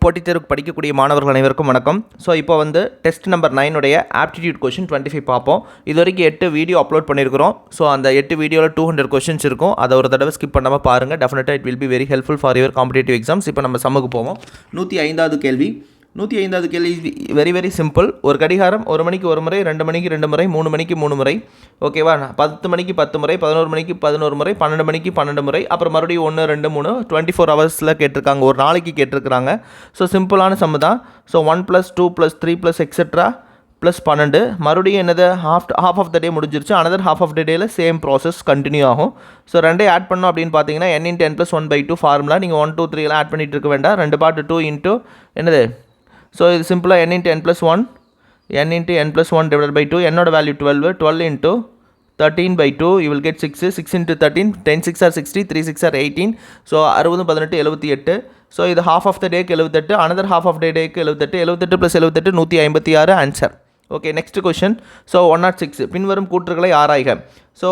போட்டித் தேர்வுக்கு படிக்கக்கூடிய மாணவர்கள் அனைவருக்கும் வணக்கம். ஸோ இப்போ வந்து டெஸ்ட் நம்பர் 9 உடைய ஆப்டிடியூட் கொஷின் 25 பார்ப்போம். இது வரைக்கும் 8 வீடியோ அப்லோட் பண்ணியிருக்கிறோம். ஸோ அந்த 8 வீடியோவில் 200 கொஷின்ஸ் இருக்கும். அதை ஒரு தடவை ஸ்கிப் பண்ணாமல் பாருங்கள். டெஃபினட்டாக it will be very helpful for your competitive exams. இப்போ நம்ம சம்முக்கு போவோம். 105வது கேள்வி. 105வது கேள்வி வெரி வெரி சிம்பிள். ஒரு கடிகாரம் 1 மணிக்கு 1 முறை, 2 மணிக்கு 2 முறை, 3 மணிக்கு 3 முறை, ஓகேவா? 10 மணிக்கு 10 முறை, 11 மணிக்கு 11 முறை, 12 மணிக்கு 12 முறை, அப்புறம் மறுபடியும் 1 2 3 24 ஹவர்ஸில் கேட்டிருக்காங்க, ஒரு நாளைக்கு கேட்டிருக்கிறாங்க. ஸோ சிம்பிளான சம்மு தான். ஸோ 1 + 2 + 3 + எக்ஸெட்ரா ப்ளஸ் 12 மறுபடியும் என்னது half ஆஃப் த டே முடிஞ்சிருச்சு. another half of the டேயில் சேம் ப்ராசஸ் கண்டினியூ ஆகும். ஸோ ரெண்டையும் ஆட் பண்ணோம் அப்படின்னு பார்த்தீங்கன்னா n × n + 1/2 ஃபார்முலா. நீங்கள் 1 2 3 எல்லாம் ஆட் பண்ணிட்டு இருக்க வேண்டாம். 2 பார்ட் 2 இன்ட்டு என்னது. ஸோ இது சிம்பிளாக n × n + 1 n × n + 1 divided by 2. என்னோட value 12 12 into 13/2 you will get 6 6 × 13 10 6 are 60 3 6 are 18. So 60 18 78. So இது half of the டேக்கு 78, another half of the டேக்கு 78 78 + 78 156 answer. Okay, next question. So 106 பின்வரும் கூற்றுகளை ஆராய்க. ஸோ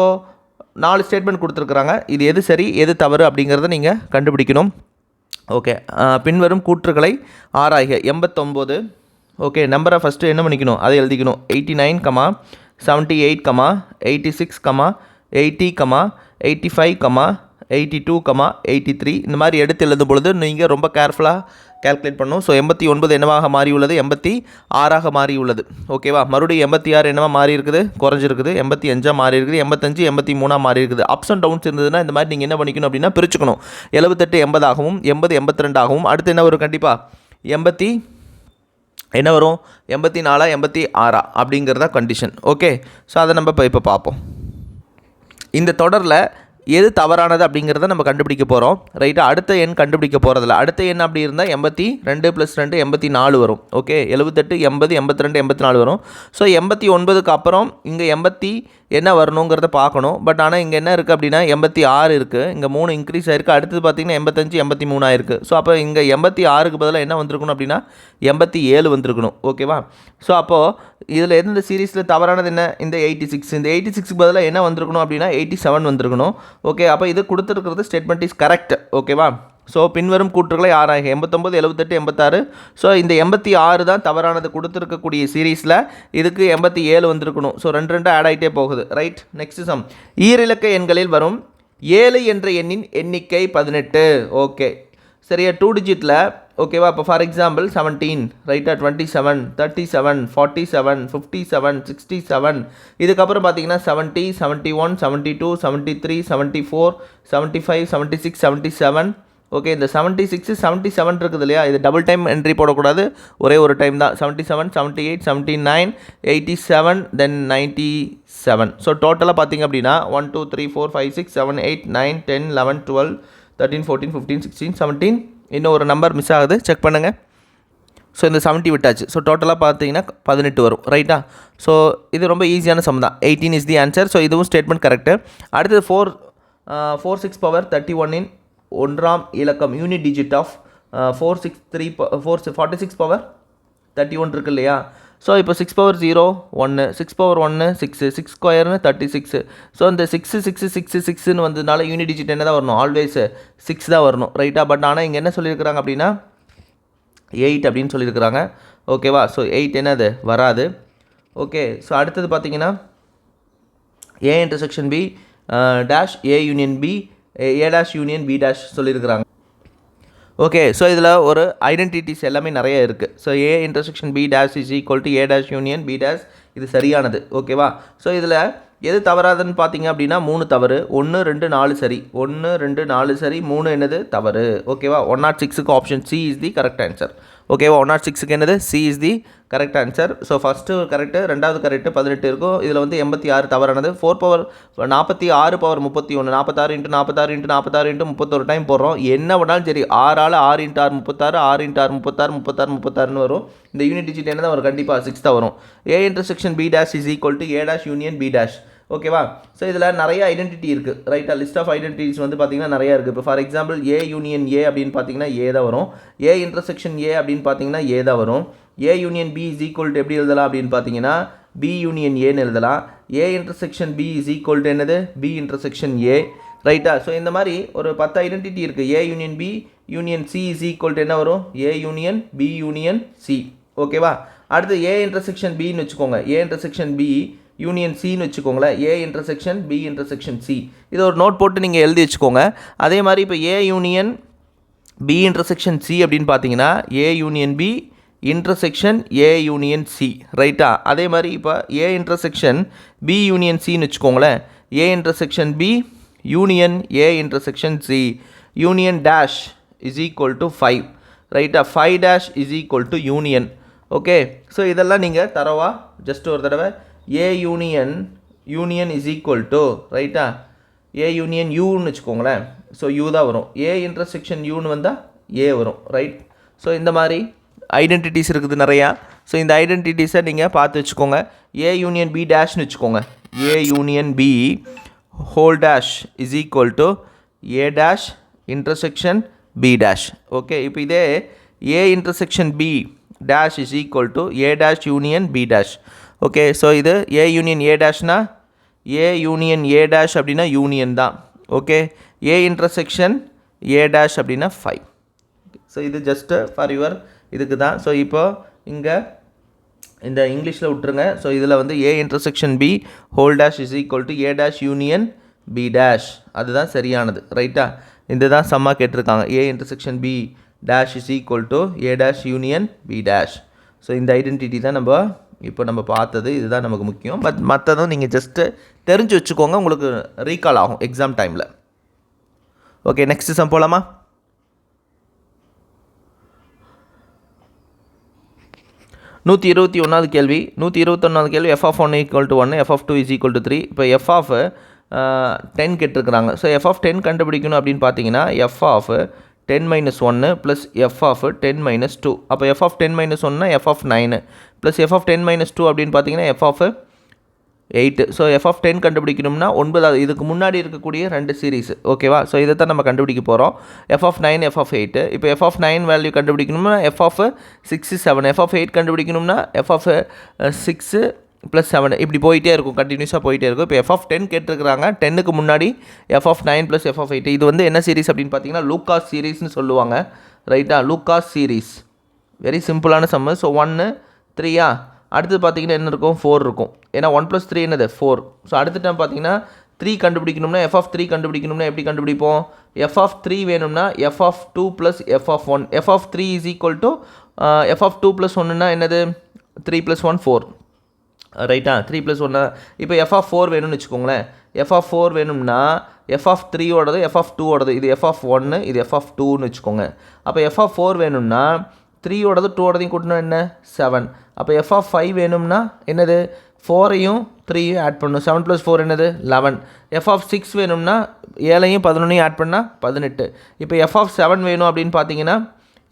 4 ஸ்டேட்மெண்ட் கொடுத்துருக்குறாங்க. இது எது சரி எது தவறு அப்படிங்கிறத நீங்கள் கண்டுபிடிக்கணும். ஓகே, பின்வரும் கூற்றுகளை ஆராய்க. 89. ஓகே, நம்பரை ஃபஸ்ட்டு என்ன பண்ணிக்கணும், அதை எழுதிக்கணும். 89, 78, 86, 80, 85, 82, 83 இந்த மாதிரி எடுத்து எழுதும் பொழுது நீங்கள் ரொம்ப கேர்ஃபுல்லாக கேல்குலேட் பண்ணணும். ஸோ 89 என்னவாக மாறியுள்ளது, 86ஆக மாறியுள்ளது. ஓகேவா? மறுபடியும் 86 என்னவா மாறி இருக்குது, குறைஞ்சிருக்குது. 85 மாறி இருக்குது. 85 83 மாறி இருக்குது. அப்ஸ் அண்ட் டவுன்ஸ் இருந்ததுன்னா இந்த மாதிரி நீங்கள் என்ன பண்ணிக்கணும் அப்படின்னா பிரிச்சுக்கணும். 78 80ஆகவும் 80 82ஆகவும் அடுத்து என்ன வரும், கண்டிப்பாக 80 என்ன வரும், 84 86 அப்படிங்கிறதா கண்டிஷன். ஓகே, ஸோ அதை நம்ம இப்போ பார்ப்போம். இந்த தொடரில் எது தவறானது அப்படிங்கிறத நம்ம கண்டுபிடிக்க போகிறோம். ரைட்டாக அடுத்த எண் கண்டுபிடிக்க போகிறதில்ல. அடுத்த எண் அப்படி இருந்தால் 82 + 2 84 வரும். ஓகே, 78 80 82 84 வரும். ஸோ 89க்கு அப்புறம் இங்கே 80 என்ன வரணுங்கிறத பார்க்கணும். பட் ஆனால் இங்கே என்ன இருக்குது அப்படின்னா 86 இருக்குது. இங்கே 3 இன்க்ரீஸ் ஆகிருக்கு. அடுத்தது பார்த்திங்கன்னா 85 83 ஆகிருக்கு. ஸோ அப்போ இங்கே 86க்கு பதிலாக என்ன வந்திருக்கணும் அப்படின்னா 87 வந்திருக்கணும். ஓகேவா? ஸோ அப்போது இதில் எந்த சீரீஸில் தவறானது என்ன, இந்த 86. இந்த 86க்கு பதிலாக என்ன வந்திருக்கணும் அப்படின்னா 87 வந்திருக்கணும். ஓகே, அப்போ இது கொடுத்துருக்கிறது ஸ்டேட்மெண்ட் இஸ் கரெக்ட். ஓகேவா? ஸோ பின்வரும் கூற்றுகளை ஆராய்க. 89 78 86. ஸோ இந்த 86 தான் தவறானது கொடுத்துருக்கக்கூடிய சீரீஸில். இதுக்கு 87 வந்திருக்கணும். ஸோ 2 2 ஆட் ஆகிட்டே போகுது. Right, next sum. ஈரிலக்க எண்களில் வரும் 7 என்ற எண்ணின் எண்ணிக்கை 18. ஓகே, சரியா? 2 டிஜிட்டில். ஓகேவா? இப்போ ஃபார் எக்ஸாம்பிள் 17, ரைட்டாக 27 37 47 57 67. இதுக்கப்புறம் பார்த்தீங்கன்னா 70 71 72 73 74 75 76 77. ஓகே, இந்த 76 77 இருக்குது இல்லையா, இது டபுள் டைம் என்ட்ரி போடக்கூடாது, ஒரே ஒரு டைம் தான். 77 78 79 87 தென் 97. ஸோ டோட்டலாக பார்த்தீங்க அப்படின்னா 1 2 3 4 5 6 7 8 9 10 11 12 13 14 15 16 17. இன்னும் ஒரு நம்பர் மிஸ் ஆகுது, செக் பண்ணுங்கள். ஸோ இந்த 70 விட்டாச்சு. ஸோ டோட்டலாக பார்த்தீங்கன்னா 18 வரும். ரைட்டா? ஸோ இது ரொம்ப ஈஸியான சம் தான். 18 இஸ் தி ஆன்சர். ஸோ இதுவும் ஸ்டேட்மெண்ட் கரெக்டு. அடுத்தது 4 6 × 31 இன் ஒன்றாம் இலக்கம் யூனிட் டிஜிட் ஆஃப் 46 / 31 இருக்கு இல்லையா? ஸோ இப்போ 6 / 0 1, 6 / 1 6, 6 ஸ்கொயர்னு 36. ஸோ இந்த 6 6 6 6ன்னு வந்ததுனால யூனிட் டிஜிட் என்ன தான் வரணும், ஆல்வேஸ் 6 தான் வரணும். ரைட்டா? பட் ஆனால் இங்கே என்ன சொல்லியிருக்கிறாங்க அப்படின்னா 8 அப்படின்னு சொல்லியிருக்கிறாங்க. ஓகேவா? ஸோ 8 என்னது வராது. ஓகே, ஸோ அடுத்தது பார்த்தீங்கன்னா A intersection B dash A union B A dash union B dash சொல்லியிருக்கிறாங்க. ஓகே, ஸோ இதில் ஒரு ஐடென்டிட்டிஸ் எல்லாமே நிறைய இருக்குது. So A intersection B dash is equal to A dash union B dash. இது சரியானது. ஓகேவா? ஸோ இதில் எது தவறாதுன்னு பார்த்தீங்க அப்படின்னா 3 தவறு, 1 2 4 சரி, 1 2 4 சரி, 3 என்னது தவறு. ஓகேவா? 106க்கு option C is the correct answer. ஓகேவா? 106க்கு என்னது C is the correct answer. So first correct, ரெண்டாவது கரெக்டு 18 இருக்கும். இதில் வந்து 86 தவறானது. 4 46 பவர் 31 46 × 46 × 46 × 31 டைம் போடுறோம். என்ன பண்ணாலும் சரி 6 ஆல் 6 × 6 36 6 × 6 36 36 36ன்னு வரும். இந்த யூனிட் டிஜிட் என்ன தான் வரும், கண்டிப்பாக 6 தான் வரும். A intersection B dash is equal to A dash union B dash. ஓகேவா? ஸோ இதில் நிறைய ஐடென்டிட்டி இருக்குது. ரைட்டாக? லிஸ்ட் ஆஃப் ஐடென்டிட்டிஸ் வந்து பார்த்திங்கன்னா நிறையா இருக்குது. இப்போ for example A union A அப்படின்னு பார்த்தீங்கன்னா A தான் வரும். A இன்டர்செக்ஷன் A அப்படின்னு பார்த்தீங்கன்னா A தான் வரும். A union B is equal to எப்படி எழுதலாம் அப்படின்னு பார்த்தீங்கன்னா B யூனியன் Aன்னு எழுதலாம். A intersection B is equal to என்னது, B இன்டர்செக்ஷன் A. ரைட்டா? ஸோ இந்த மாதிரி ஒரு 10 ஐடென்டிட்டி இருக்குது. A union B union C is equal to என்ன வரும் A union B union C ஓகேவா. அடுத்து ஏ இன்டர்செக்ஷன் பின்னு வச்சுக்கோங்க, ஏ இன்டர்செக்ஷன் பி யூனியன் சின்னு வச்சுக்கோங்களேன், A intersection B intersection C. இது ஒரு நோட் போட்டு நீங்கள் எழுதி வச்சுக்கோங்க. அதே மாதிரி இப்போ A union B intersection C அப்படின்னு பார்த்தீங்கன்னா A union B intersection A union C ரைட்டா. அதே மாதிரி இப்போ ஏ இன்டர்செக்ஷன் பி யூனியன் சின்னு வச்சுக்கோங்களேன், A intersection B union A intersection C union dash is equal to 5 ரைட்டா, 5 dash is equal to union. Okay, so இதெல்லாம் நீங்கள் தரவா ஜஸ்ட் ஒரு தடவை A union union is equal to ரைட்டா ஏ யூனியன் யூன்னு வச்சுக்கோங்களேன், ஸோ யூ தான் வரும். ஏ இன்டர்செக்ஷன் யூன்னு வந்தால் ஏ வரும் ரைட். ஸோ இந்த மாதிரி ஐடென்டிட்டிஸ் இருக்குது நிறையா. ஸோ இந்த ஐடென்டிட்டிஸை நீங்கள் பார்த்து வச்சுக்கோங்க. ஏ யூனியன் பி டேஷ்னு வச்சுக்கோங்க, A union B whole dash is equal to A dash intersection B dash. Okay, இப்போ இதே A intersection B dash is equal to A dash union B dash. Okay, so இது A union A டேஷ்னா A union A dash அப்படின்னா union தான். Okay, A intersection A dash அப்படின்னா 5. So இது just for your இதுக்கு தான். So இப்போ இங்கே இந்த இங்கிலீஷில் விட்டுருங்க. ஸோ இதில் வந்து A intersection B whole dash is equal to A dash union B dash, அதுதான் சரியானது ரைட்டா. இதுதான் சம்மா கேட்டிருக்காங்க, A intersection B dash is equal to A dash union B dash. So இந்த ஐடென்டிட்டி தான் நம்ம பார்த்தது, இதுதான் நமக்கு முக்கியம். பட் மற்றதும் நீங்கள் ஜஸ்ட்டு தெரிஞ்சு வச்சுக்கோங்க, உங்களுக்கு ரீகால் ஆகும் எக்ஸாம் டைமில். ஓகே, நெக்ஸ்ட் சம் போகலாமா. நூற்றி 21வது கேள்வி. 121வது கேள்வி F of 1 equal to 1, F of 2 is equal to 3. இப்போ எஃப் ஆஃப் 10 கேட்டிருக்கிறாங்க. ஸோ எஃப் ஆஃப் 10 கண்டுபிடிக்கணும் அப்படின்னு பார்த்தீங்கன்னா F of 10 - 1 plus F of 10 - 2. அப்போ F of 10 - 1 F of 9 plus F of 10 - 2 அப்படின்னு பார்த்தீங்கன்னா F of 8. So F of 10 கண்டுபிடிக்கணும்னா 9, இதுக்கு முன்னாடி இருக்கக்கூடிய 2 சீரீஸ் ஓகேவா. ஸோ இதை தான் நம்ம கண்டுபிடிக்க போகிறோம், எஃப் ஆஃப் 9 எஃப் ஆஃப் 8. இப்போ எஃப் ஆஃப் 9 வேல்யூ கண்டுபிடிக்கணும்னா எஃப் ஆஃப் 6 7, எஃப் ஆஃப் 8 கண்டுபிடிக்கணும்னா எஃப் ஆஃப் 6 + 7 இப்படி போயிட்டே இருக்கும், கண்டினியூஸாக போயிட்டே இருக்கும். இப்போ எஃப் ஆஃப் 10 கேட்டிருக்கிறாங்க, 10க்கு முன்னாடி எஃப் ஆஃப் 9 + எஃப் ஆஃப் 8. இது வந்து என்ன சீரிஸ் அப்படின்னு பார்த்தீங்கன்னா லூகாஸ் சீரீஸ்னு சொல்லுவாங்க ரைட்டா, லூகாஸ் சீரீஸ். வெரி சிம்பிளான சம்மு. ஸோ 1 3 அடுத்து பார்த்தீங்கன்னா என்ன இருக்கும் 4 இருக்கும், ஏன்னா 1 + 3 என்னது 4. ஸோ அடுத்த டைம் பார்த்தீங்கன்னா 3 கண்டுபிடிக்கணும்னா எஃப் ஆஃப் 3 கண்டுபிடிக்கணும்னா எப்படி கண்டுபிடிப்போம், எஃப் ஆஃப் 3 வேணும்னா F of 2 + F of 1, F of 3 is equal to F of 2 + 1னா என்னது 3 + 1 4 ரைட்டா, 3 + 1. இப்போ எஃப் ஆஃப் 4 வேணும்னு வச்சுக்கோங்களேன், எஃப் ஆஃப் 4 வேணும்னா எஃப் ஆஃப் 3ஓடது எஃப் ஆஃப் 2ஓடது, இது எஃப் ஆஃப் 1 இது எஃப் ஆஃப் 2ன்னு வச்சுக்கோங்க. அப்போ எஃப் ஆஃப் 4 வேணும்னா 3ஓடது 2ஓடதையும் கூட்டணும் என்ன 7. அப்போ எஃப் ஆஃப் 5 வேணும்னா என்னது 4ஐயும் 3ஐயும் ஆட் பண்ணணும், 7 + 4 என்னது 11. எஃப் ஆஃப் 6 வேணும்னா 7ஐயும் 11ஐயும் ஆட் பண்ணால் 18. இப்போ எஃப் ஆஃப் 7 வேணும் அப்படின்னு பார்த்தீங்கன்னா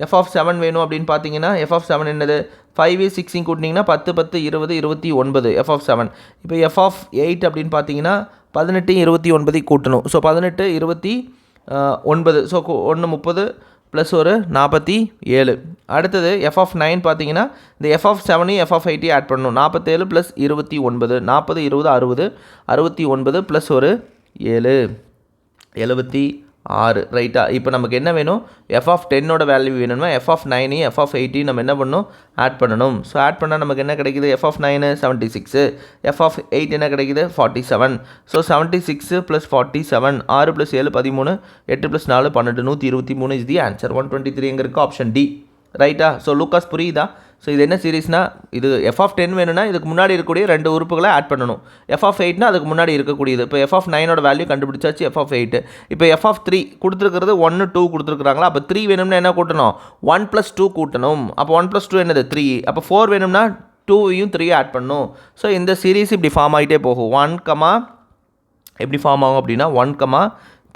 எஃப் ஆஃப் 7 வேணும் அப்படின்னு பார்த்தீங்கன்னா எஃப் ஆஃப் 7 என்னது 5 6 கூட்டினீங்கன்னா 10 10 20 29 எஃப் ஆஃப் 7. இப்போ எஃப் ஆஃப் 8 அப்படின்னு பார்த்தீங்கன்னா 18 29 கூட்டணும். ஸோ 18 29, ஸோ 1 30 ப்ளஸ் ஒரு 47. அடுத்தது எஃப் ஆஃப் 9 பார்த்தீங்கன்னா இந்த எஃப் ஆஃப் 7ஐயும் எஃப் ஆஃப் 8ஐயும் ஆட் பண்ணணும், 47 + 29 40 20 60 69 ப்ளஸ் ஒரு 7 76 ரைட்டா. இப்போ நமக்கு என்ன வேணும், எஃப் ஆஃப் 10ஓட வேல்யூ வேணும்னா எஃப் ஆஃப் 9ஐயும் எஃப் ஆஃப் 8ஐயும் நம்ம என்ன பண்ணணும் ஆட் பண்ணணும். ஸோ ஆட் பண்ணால் நமக்கு என்ன கிடைக்குது, எஃப் ஆஃப் 9 76, எஃப் ஆஃப் 8 என்ன கிடைக்குது 47. So 76 + 47 6 + 7 13 8 + 4 12 123 is the answer. 123 எங்கே இருக்குது, ஆப்ஷன் டி ரைட்டா. ஸோ லூகாஸ் புரியுதா. ஸோ இது என்ன சீரீஸ்னா, இது எஃப் ஆஃப் 10 வேணும்னா இதுக்கு முன்னாடி இருக்கக்கூடிய 2 உறுப்புகளை ஆட் பண்ணணும், எஃப் ஆஃப் 8னா அதுக்கு முன்னாடி இருக்கக்கூடியது. இப்போ எஃப் ஆஃப் 9ஓட வேல்யூ கண்டுபிடிச்சாச்சு, எஃப் ஆஃப் 8. இப்போ எஃப் ஆஃப் 3 கொடுத்துருக்கிறது 1 2 கொடுத்துருக்குறாங்களா, அப்போ 3 வேணும்னா என்ன கூட்டணும் 1 + 2 கூட்டணும். அப்போ 1 + 2 என்னது 3. அப்போ 4 வேணும்னா 2ஐயும் 3 ஆட் பண்ணணும். ஸோ இந்த சீரீஸ் இப்படி ஃபார்ம் ஆகிட்டே போகும். 1 எப்படி ஃபார்ம் ஆகும் அப்படின்னா 1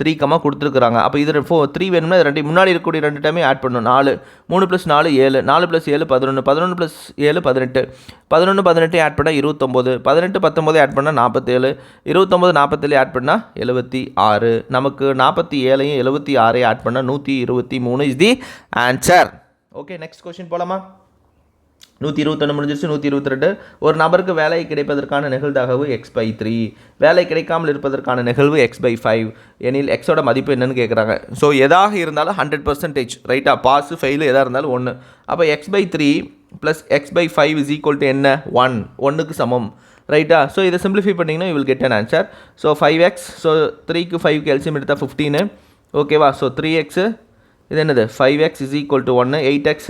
3 கொடுத்துருக்குறாங்க. அப்போ இது 3 வேணும்னா 2 முன்னாடி இருக்கக்கூடிய 2 டைமே ஆட் பண்ணணும். 4 3 + 4 7 4 + 7 11 11 + 7 18 11 18 ஆட் பண்ணால் 29 18 19 ஆட் பண்ணால் 47 29 47 ஆட் பண்ணால் 76. நமக்கு 47ஐயும் 76ஐயும் ஆட் பண்ணால் 123 is the answer. Okay, next question போகலாமா. 121 முடிஞ்சிருச்சு. 122 ஒரு நபருக்கு வேலை கிடைப்பதற்கான நிகழ்தகவு x/3, வேலை கிடைக்காமல் இருப்பதற்கான நிகழ்வு x/5 எனில் எக்ஸோட மதிப்பு என்னன்னு கேட்குறாங்க. ஸோ எதாக இருந்தாலும் 100% ரைட்டா, பாஸ் ஃபெயில் எதாக இருந்தாலும் 1. அப்போ x/3 plus x/5 is equal to என்ன, 1க்கு சமம் ரைட்டா. ஸோ இதை சிம்பிளிஃபை பண்ணிங்கன்னா you will get an answer. So 5x, so 3க்கு 5க்கு எல்சியம் எடுத்தால் 15, ஓகேவா. ஸோ 3x இது என்னது 5x is equal to 1, 8x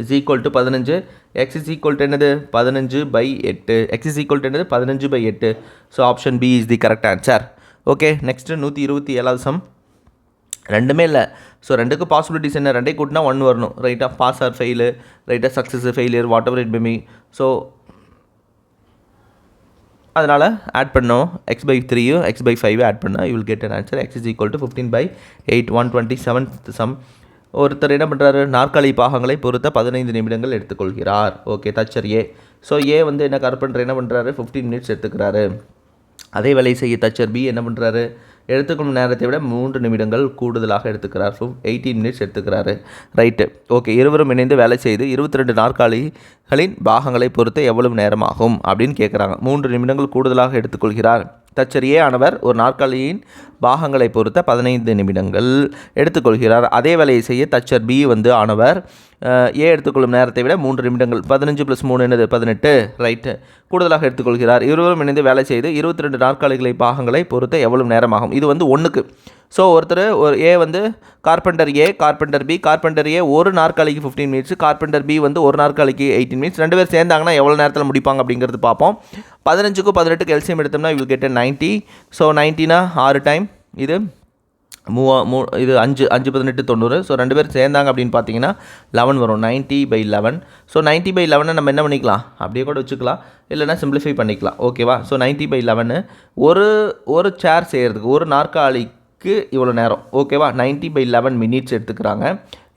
is equal to 15, x is equal to என்னது 15/8, x இஸ் ஈக்குவல் டு என்னது 15/8. So option B is the correct answer. Okay, next 127வது sum. ரெண்டுமே இல்லை. ஸோ ரெண்டுக்கு பாசிபிலிட்டிஸ் என்ன, ரெண்டே கூட்டினா 1 வரணும் ரைட்டா. பாஸ் ஆர் ஃபெயிலு ரைட்டா, success failure whatever it may. So அதனால் ஆட் பண்ணோம் x/3யும் x/5 ஆட் பண்ணால் you will get an answer. x is equal to 15/8. 127th sum. ஒருத்தர் என்ன பண்ணுறாரு, நாற்காலி பாகங்களை பொறுத்த 15 நிமிடங்கள் எடுத்துக்கொள்கிறார். ஓகே, தச்சர் ஏ. ஸோ ஏ வந்து என்ன கார்பெண்டர் என்ன பண்ணுறாரு, 15 மினிட்ஸ் எடுத்துக்கிறாரு. அதே வேலை செய்ய தச்சர் பி என்ன பண்ணுறாரு, எடுத்துக்கொள்ளும் நேரத்தை விட 3 நிமிடங்கள் கூடுதலாக எடுத்துக்கிறார். 18 மினிட்ஸ் எடுத்துக்கிறாரு ரைட்டு. ஓகே, இருவரும் இணைந்து வேலை செய்து 22 நாற்காலிகளின் பாகங்களை பொறுத்து எவ்வளவு நேரம் ஆகும் அப்படின்னு கேட்குறாங்க. 3 நிமிடங்கள் கூடுதலாக எடுத்துக்கொள்கிறார். தச்சர் ஏ ஆனவர் ஒரு நாற்காலியின் பாகங்களை பொறுத்த 15 நிமிடங்கள் எடுத்துக்கொள்கிறார். அதே வேலையை செய்ய தச்சர் பி வந்து ஆனவர் ஏ எடுத்துக்கொள்ளும் நேரத்தை விட 3 நிமிடங்கள் 15 + 3 என்னது 18 ரைட்டு கூடுதலாக எடுத்துக்கொள்கிறார். இருவரும் இணைந்து வேலை செய்து 22 நாற்காலிகளை பாகங்களை பொறுத்த எவ்வளவு நேரமாகும். இது வந்து 1க்கு. ஸோ ஒருத்தர் ஒரு ஏ வந்து கார்பெண்டர் ஏ, கார்பெண்டர் பி. கார்பெண்டர் ஏ ஒரு நாற்காலிக்கு 15 மினிட்ஸ், கார்பெண்டர் பி வந்து ஒரு நாற்காலிக்கு 18 மினிட்ஸ். 2 பேர் சேர்ந்தாங்கன்னா எவ்வளோ நேரத்தில் முடிப்பாங்க அப்படிங்கிறது பார்ப்போம். 15க்கும் 18க்கு எல்சியம் எடுத்தோம்னா வில் கெட் 90. ஸோ 90னா 6 டைம், இது இது 5 18 90. ஸோ 2 பேர் சேர்ந்தாங்க அப்படின்னு பார்த்தீங்கன்னா 11 வரும். 90/11. ஸோ 90/11 நம்ம என்ன பண்ணிக்கலாம், அப்படியே கூட வச்சுக்கலாம், இல்லைனா சிம்பிளிஃபை பண்ணிக்கலாம். ஓகேவா. ஸோ 90/11 ஒரு சேர் செய்கிறதுக்கு ஒரு நாற்காலிக்கு இவ்வளோ நேரம். ஓகேவா. 90/11 மினிட்ஸ் எடுத்துக்கிறாங்க.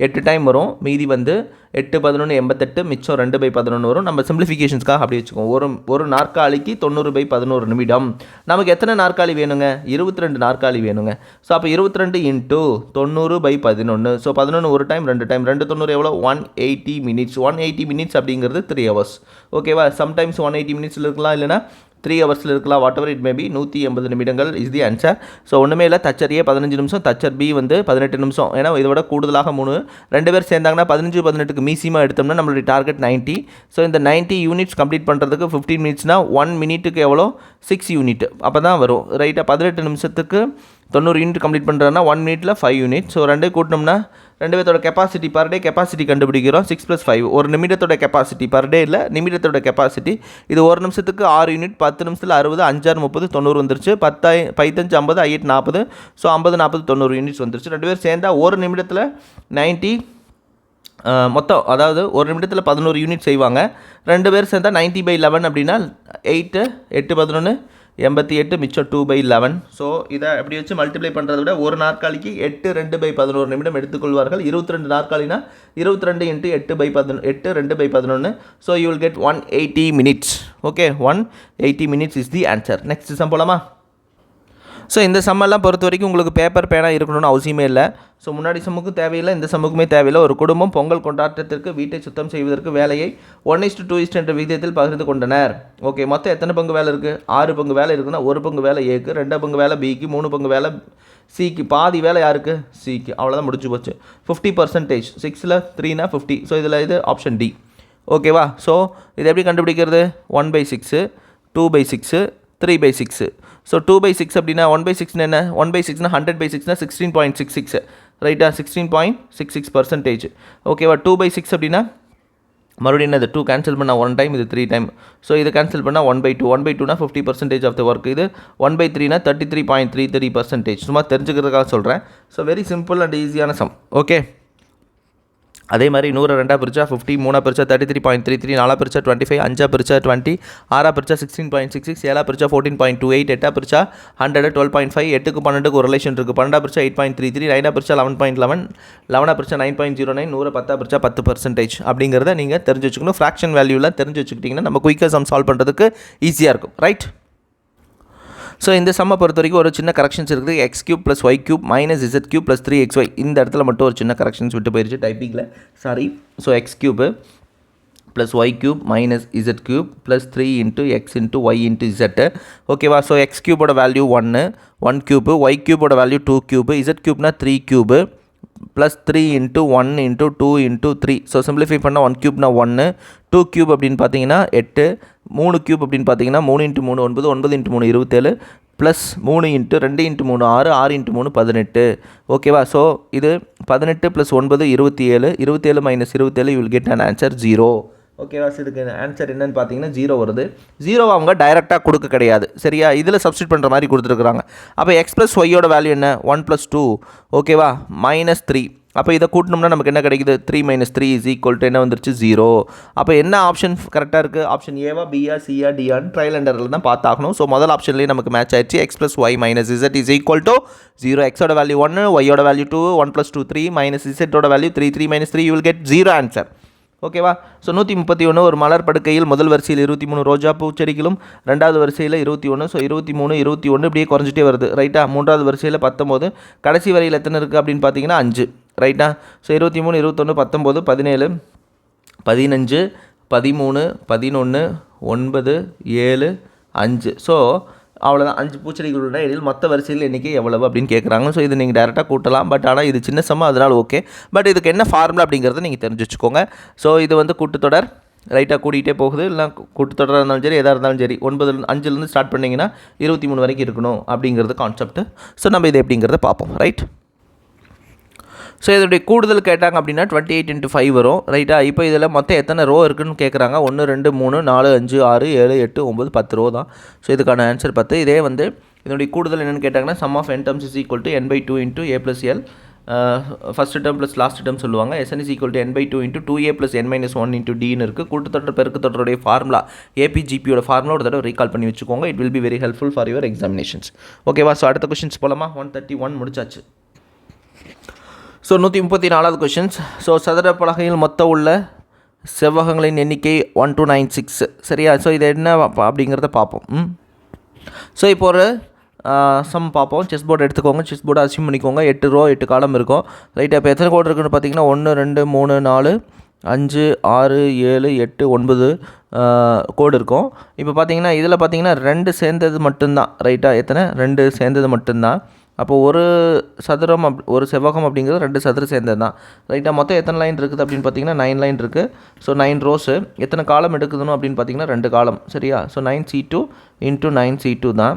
8 டைம் வரும். மீதி வந்து 8 11 88, மிச்சம் 2/11 வரும். நம்ம சிம்பிளிஃபிகேஷன்ஸ்க்காக அப்படி வச்சுக்கோம். ஒரு நாற்காலிக்கு 90/11 நிமிடம். நமக்கு எத்தனை நாற்காலி வேணுங்க, 22 நாற்காலி வேணுங்க. ஸோ அப்போ 22 × 90/11. ஸோ 11 ஒரு டைம் 2 டைம் 2 90 எவ்வளோ 180 மினிட்ஸ். 180 மினிட்ஸ் அப்படிங்கிறது 3 ஹவர்ஸ். ஓகேவா. சம்டைம்ஸ் 180 மினிட்ஸில் இருக்கலாம், இல்லைனா 3 ஹவர்ஸில் இருக்கலாம், வாட் எவர் இட் மேபி. 180 நிமிடங்கள் இஸ் தி ஆன்சர். ஸோ ஒன்றுமே இல்லை, தச்சர் ஏ 15 நிமிஷம், தச்சர் பி வந்து 18 நிமிஷம். ஏன்னா இதை விட கூடுதலாக 3. 2 பேர் சேர்ந்தாங்கன்னா 15 18க்கு மீசியமாக எடுத்தோம்னா நம்மளுடைய டார்கெட் 90. ஸோ இந்த 90 யூனிட்ஸ் கம்ப்ளீட் பண்ணுறதுக்கு 15 மினிட்ஸ்னால் 1 மினிட்டுக்கு எவ்வளோ 6 யூனிட் அப்போ தான் வரும் ரைட்டாக. 18 நிமிஷத்துக்கு 90 யூனிட் கம்ப்ளீட் பண்ணுறதுனா 1 மினிட்டில் 5 யூனிட். ஸோ 2 கூட்டினோம்னா 2 பேர்த்தோட கெப்பாசிட்டி பர் டே கெப்பாசிட்டி கண்டுபிடிக்கிறோம். 6 + 5 ஒரு நிமிடத்தோட கெப்பாசிட்டி பர் டே இல்லை, நிமிடத்தோட கெப்பாசிட்டி. இது ஒரு நிமிஷத்துக்கு 6 யூனிட், 10 நிமிஷத்தில் 60, 5 6 30 90 வந்துருச்சு. 10 5 50 8 40. ஸோ 50 40 90 யூனிட்ஸ் வந்துருச்சு. 2 பேர் சேர்ந்தால் ஒரு நிமிடத்தில் 90 மொத்தம், அதாவது ஒரு நிமிடத்தில் 11 யூனிட் செய்வாங்க. 2 பேர் சேர்ந்தால் 90/11 அப்படின்னா 8 8 11 88, மிச்சம் 2/11. ஸோ இதை அப்படி வச்சு மல்டிப்ளை பண்ணுறத விட ஒரு நாற்காலிக்கு 8 2/11 நிமிடம் எடுத்துக்கொள்வார்கள். 22 நாற்காலினா 22 × 8 2/11. So you will get 180 minutes. Okay, 180 minutes is the answer. Next sum போலாமா. ஸோ இந்த சம்மெல்லாம் பொறுத்த வரைக்கும் உங்களுக்கு பேப்பர் பேனா இருக்கணும்னு அவசியமே இல்லை. ஸோ முன்னாடி சம்முக்கும் தேவையில்லை, இந்த சம்முக்குமே தேவையில்லை. ஒரு குடும்பம் பொங்கல் கொண்டாட்டத்திற்கு வீட்டை சுத்தம் செய்வதற்கு வேலையை 1:2 என்ற விகிதத்தில் பகிர்ந்து கொண்டனர். ஓகே, மொத்தம் எத்தனை பங்கு வேலை இருக்குது, 6 பங்கு வேலை இருக்குன்னா 1 பங்கு வேலை ஏக்கு, 2 பங்கு வேலை பிக்கு, 3 பங்கு வேலை சிக்கு, பாதி வேலை யாருக்கு சிக்கு. அவ்வளோதான், முடிச்சு போச்சு. 50%, 6ல் 3னா 50. ஸோ இதில் இது ஆப்ஷன் டி. ஓகேவா. ஸோ இது எப்படி கண்டுபிடிக்கிறது, 1/6 2/6 3/6. ஸோ 2/6 அப்படின்னா 1/6 என்ன, 1/6னா 100/6னா 16.66 ரைட்டா, 16.66%. ஓகேவா. 2/6 அப்படின்னா மறுபடியும் என்னது 2 கேன்சல் பண்ணால் 1 டைம், இது 3 டைம். ஸோ இது கேன்சல் பண்ணால் 1/2 1/2னா 50% ஆஃப் த ஒர்க். இது 1/3னா 33.33%. சும்மா தெரிஞ்சுக்கிறதுக்காக சொல்கிறேன். ஸோ வெரி சிம்பிள் அண்ட் ஈஸியான சம். ஓகே, அதே மாதிரி 100 2 பிரிச்சா 50, 3 பிரிச்சா 33.33, 4 பிரிச்சா 25, 5 பிரிச்சா 20, 6 பிரிச்சா 16.66, 7 பிரிச்சா 14.28, 8 பிரிச்சா 100 12.5, 8க்கு 12க்கு ஒரு ரிலேஷன் இருக்குது. 12 பிரிச்சா 8.33, 9 பிரிச்சா 11.11, 11 பிரிச்சா 9.09, 100 10 பிரிச்சா 10% அப்படிங்கிறத நீங்கள் தெரிஞ்சு வச்சுக்கணும். ஃப்ராக்ஷன் வேல்யூலாம் தெரிஞ்சு வச்சுக்கிட்டிங்கன்னா நம்ம குயிக்காக சம் சால்வ் பண்ணுறதுக்கு ஈஸியாக இருக்கும். ரைட். ஸோ இந்த சம்மை பொறுத்த வரைக்கும் ஒரு சின்ன கரெக்ஷன்ஸ் இருக்குது. x³ + y³ - z³ + 3xy. இந்த இடத்துல மட்டும் ஒரு சின்ன கரெக்ஷன்ஸ் விட்டு போயிடுச்சு டைப்பிங்கில், sorry. So x³ plus y cube minus z cube plus 3 into x into y into z. ஓகேவா? ஸோ x cube ஓட வேல்யூ 1 cube, y cube ஓட வேல்யூ 2 cube, z cube னா 3 cube plus 3 into 1 into 2 into 3. So simplify பண்ணால் 1 cube னா 1, 2 cube அப்படின்னு பார்த்தீங்கன்னா 8, 3 cube அப்படின்னு பார்த்தீங்கன்னா 3 into 3 9, 9 into 3 27, plus 3 into 2 into 3 6, 6 into 3 18. ஓகேவா? ஸோ இது 18 plus 9 27, 27 minus 27 you will get an answer 0. ஓகேவா? ஸோ இதுக்கு ஆன்சர் என்னன்னு பார்த்தீங்கன்னா 0 வருது. 0 அவங்க டைரெக்டாக கொடுக்க கிடையாது, சரியா? இதில் சப்ஸ்டிட் பண்ணுற மாதிரி கொடுத்துருக்குறாங்க. அப்போ எக்ஸ் ப்ளஸ் ஒய்யோட வேல்யூ என்ன? 1 + 2, ஓகேவா, -3. அப்போ இதை கூட்டினோம்னா நமக்கு என்ன கிடைக்குது? 3 - 3 = என்ன வந்துருச்சு? 0. அப்போ என்ன ஆப்ஷன் கரெக்டாக இருக்குது? Option Eva, Pia, chia, டியான்னு trial and எரரில் தான் பார்த்தாகணும். ஸோ முதல் ஆப்ஷன்லேயே நமக்கு மேட்ச் ஆயிடுச்சு. X plus Y minus Z = 0. எக்ஸோட வேல்யூ 1, ஒய்யோட வேல்யூ 2, 1 + 2 3 மைனஸ் இசட்டோட value 3, 3 - 3 you will get 0 answer. ஓகேவா? ஸோ 131 ஒரு மலர் படுக்கையில் முதல் வரிசையில் 23 ரோஜா பூச்செடிகளும், ரெண்டாவது வரிசையில் 21, ஸோ 23 21 இப்படியே குறைஞ்சிட்டே வருது, ரைட்டா? மூன்றாவது வரிசையில் 19, கடைசி வரையில் எத்தனை இருக்குது அப்படின்னு பார்த்தீங்கன்னா 5, ரைட்டா? ஸோ 23 21 19 17 15 13 11 9 7 5. ஸோ அவ்வளோதான். 5 பூச்செடிகளுடைய இடையில் மொத்த வரிசையில் எண்ணிக்கை எவ்வளவு அப்படின்னு கேட்குறாங்க. ஸோ இது நீங்கள் டேரெக்டாக கூட்டலாம், பட் ஆனால் இது சின்ன சம்மா, அதனால் ஓகே. பட் இதுக்கு என்ன ஃபார்முலா அப்படிங்கிறத நீங்கள் தெரிஞ்சு வச்சுக்கோங்க. ஸோ இது வந்து கூட்டுத்தொடர், ரைட்டாக கூட்டிகிட்டே போகுது. இல்லை கூட்டுத்தொடராக இருந்தாலும் சரி, எதாக இருந்தாலும் சரி, 5லேருந்து ஸ்டார்ட் பண்ணிங்கன்னா 23 வரைக்கும் இருக்கணும் அப்படிங்கிறது கான்செப்ட். ஸோ நம்ம இது எப்படிங்கிறத பார்ப்போம், ரைட்? ஸோ இதோடைய கூடுதல் கேட்டாங்க அப்படின்னா 28 × 5 வரும், ரைட்டா? இப்போ இதில் மொத்தம் எத்தனை ரோ இருக்குதுன்னு கேட்குறாங்க. 1 2 3 4 5 6 7 8 9 10 ரோ தான். ஸோ இதுக்கான ஆன்சர் 10. இதே வந்து இதனுடைய கூடுதல் என்னென்னு கேட்டாங்கன்னா sum of n terms is equal to n/2 into a plus l, first term plus last term சொல்லுவாங்க. Sn is equal to n/2 into 2a plus n - 1 into dன்னு இருக்குது. கூட்டுத்தொடர் பெருக்குத்தொடருடைய ஃபார்முலா, ஏபிஜிபியோட ஃபார்முலா ஒரு தடவை ரீகால் பண்ணி வச்சுக்கோங்க. It will be very helpful for your examinations. ஓகேவா? So அடுத்த questions போகலாமா? 131 முடிச்சாச்சு. So 134வது questions. ஸோ சதுர பலகையில் மொத்தம் உள்ள செவ்வகங்களின் எண்ணிக்கை 1296, சரியா? ஸோ இது என்ன அப்படிங்கிறத பார்ப்போம். ஸோ இப்போ ஒரு சம் பார்ப்போம். செஸ் போர்டு எடுத்துக்கோங்க. செஸ் போர்டு அசியூம் பண்ணிக்கோங்க. 8 ரோ 8 காலம் இருக்கும், ரைட்டாக? இப்போ எத்தனை கோடு இருக்குன்னு பார்த்தீங்கன்னா 1 2 3 4 5 6 7 8 9 கோடு இருக்கும். இப்போ பார்த்தீங்கன்னா இதில் பார்த்தீங்கன்னா 2 சேர்ந்தது மட்டும்தான், ரைட்டாக? எத்தனை? 2 சேர்ந்தது மட்டும்தான். அப்போ ஒரு சதுரம் ஒரு செவ்வகம் அப்படிங்கிறது 2 சதுரம் சேர்ந்தது தான், ரைட்டாக? மொத்தம் எத்தனை லைன் இருக்குது அப்படின்னு பார்த்தீங்கன்னா 9 லைன் இருக்குது. So 9 rose. எத்தனை காலம் எடுக்குதுன்னு அப்படின்னு பார்த்தீங்கன்னா 2 காலம், சரியா? ஸோ 9c2 × 9c2 தான்,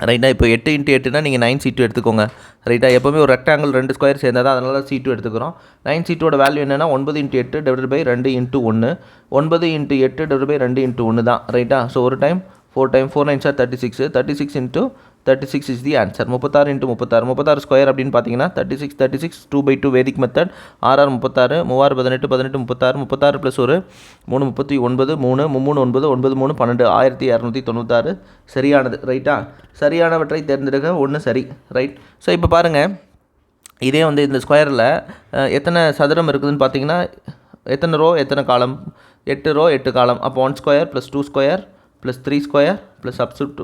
ரைட்டா? இப்போ 8 × 8னா நீங்கள் 9c2 எடுத்துக்கோங்க, ரைட்டா? எப்போவுமே ஒரு ரெக்டாங்கிள் 2 ஸ்கொயர் சேர்ந்தா தான், அதனால c2 எடுத்துக்கிறோம். 9c2ஓட வேல்யூ என்னென்னா 9 × 8 / 2 × 1, 9 × 8 / 2 × 1 தான், ரைட்டா? ஸோ ஒரு time 4 9 are 36, 36 × 36 is the answer. 36 × 36, 36 square அப்படின்னு பார்த்தீங்கன்னா 36 36 2/2 வேதிக் மெத்தட். 6 6 36, 3 6 18 18 36, 36 ப்ளஸ் ஒரு 3 39, 3 3 9 9 3 12, 1296 சரியானது, ரைட்டா? சரியானவற்றை தேர்ந்தெடுக்க 1 சரி, ரைட்? ஸோ இப்போ பாருங்கள், இதே வந்து இந்த ஸ்கொயரில் எத்தனை சதுரம் இருக்குதுன்னு பார்த்தீங்கன்னா எத்தனை ரோ எத்தனை காலம்? 8 ரோ 8 காலம். அப்போ 1 square + 2 square + 3 square + up to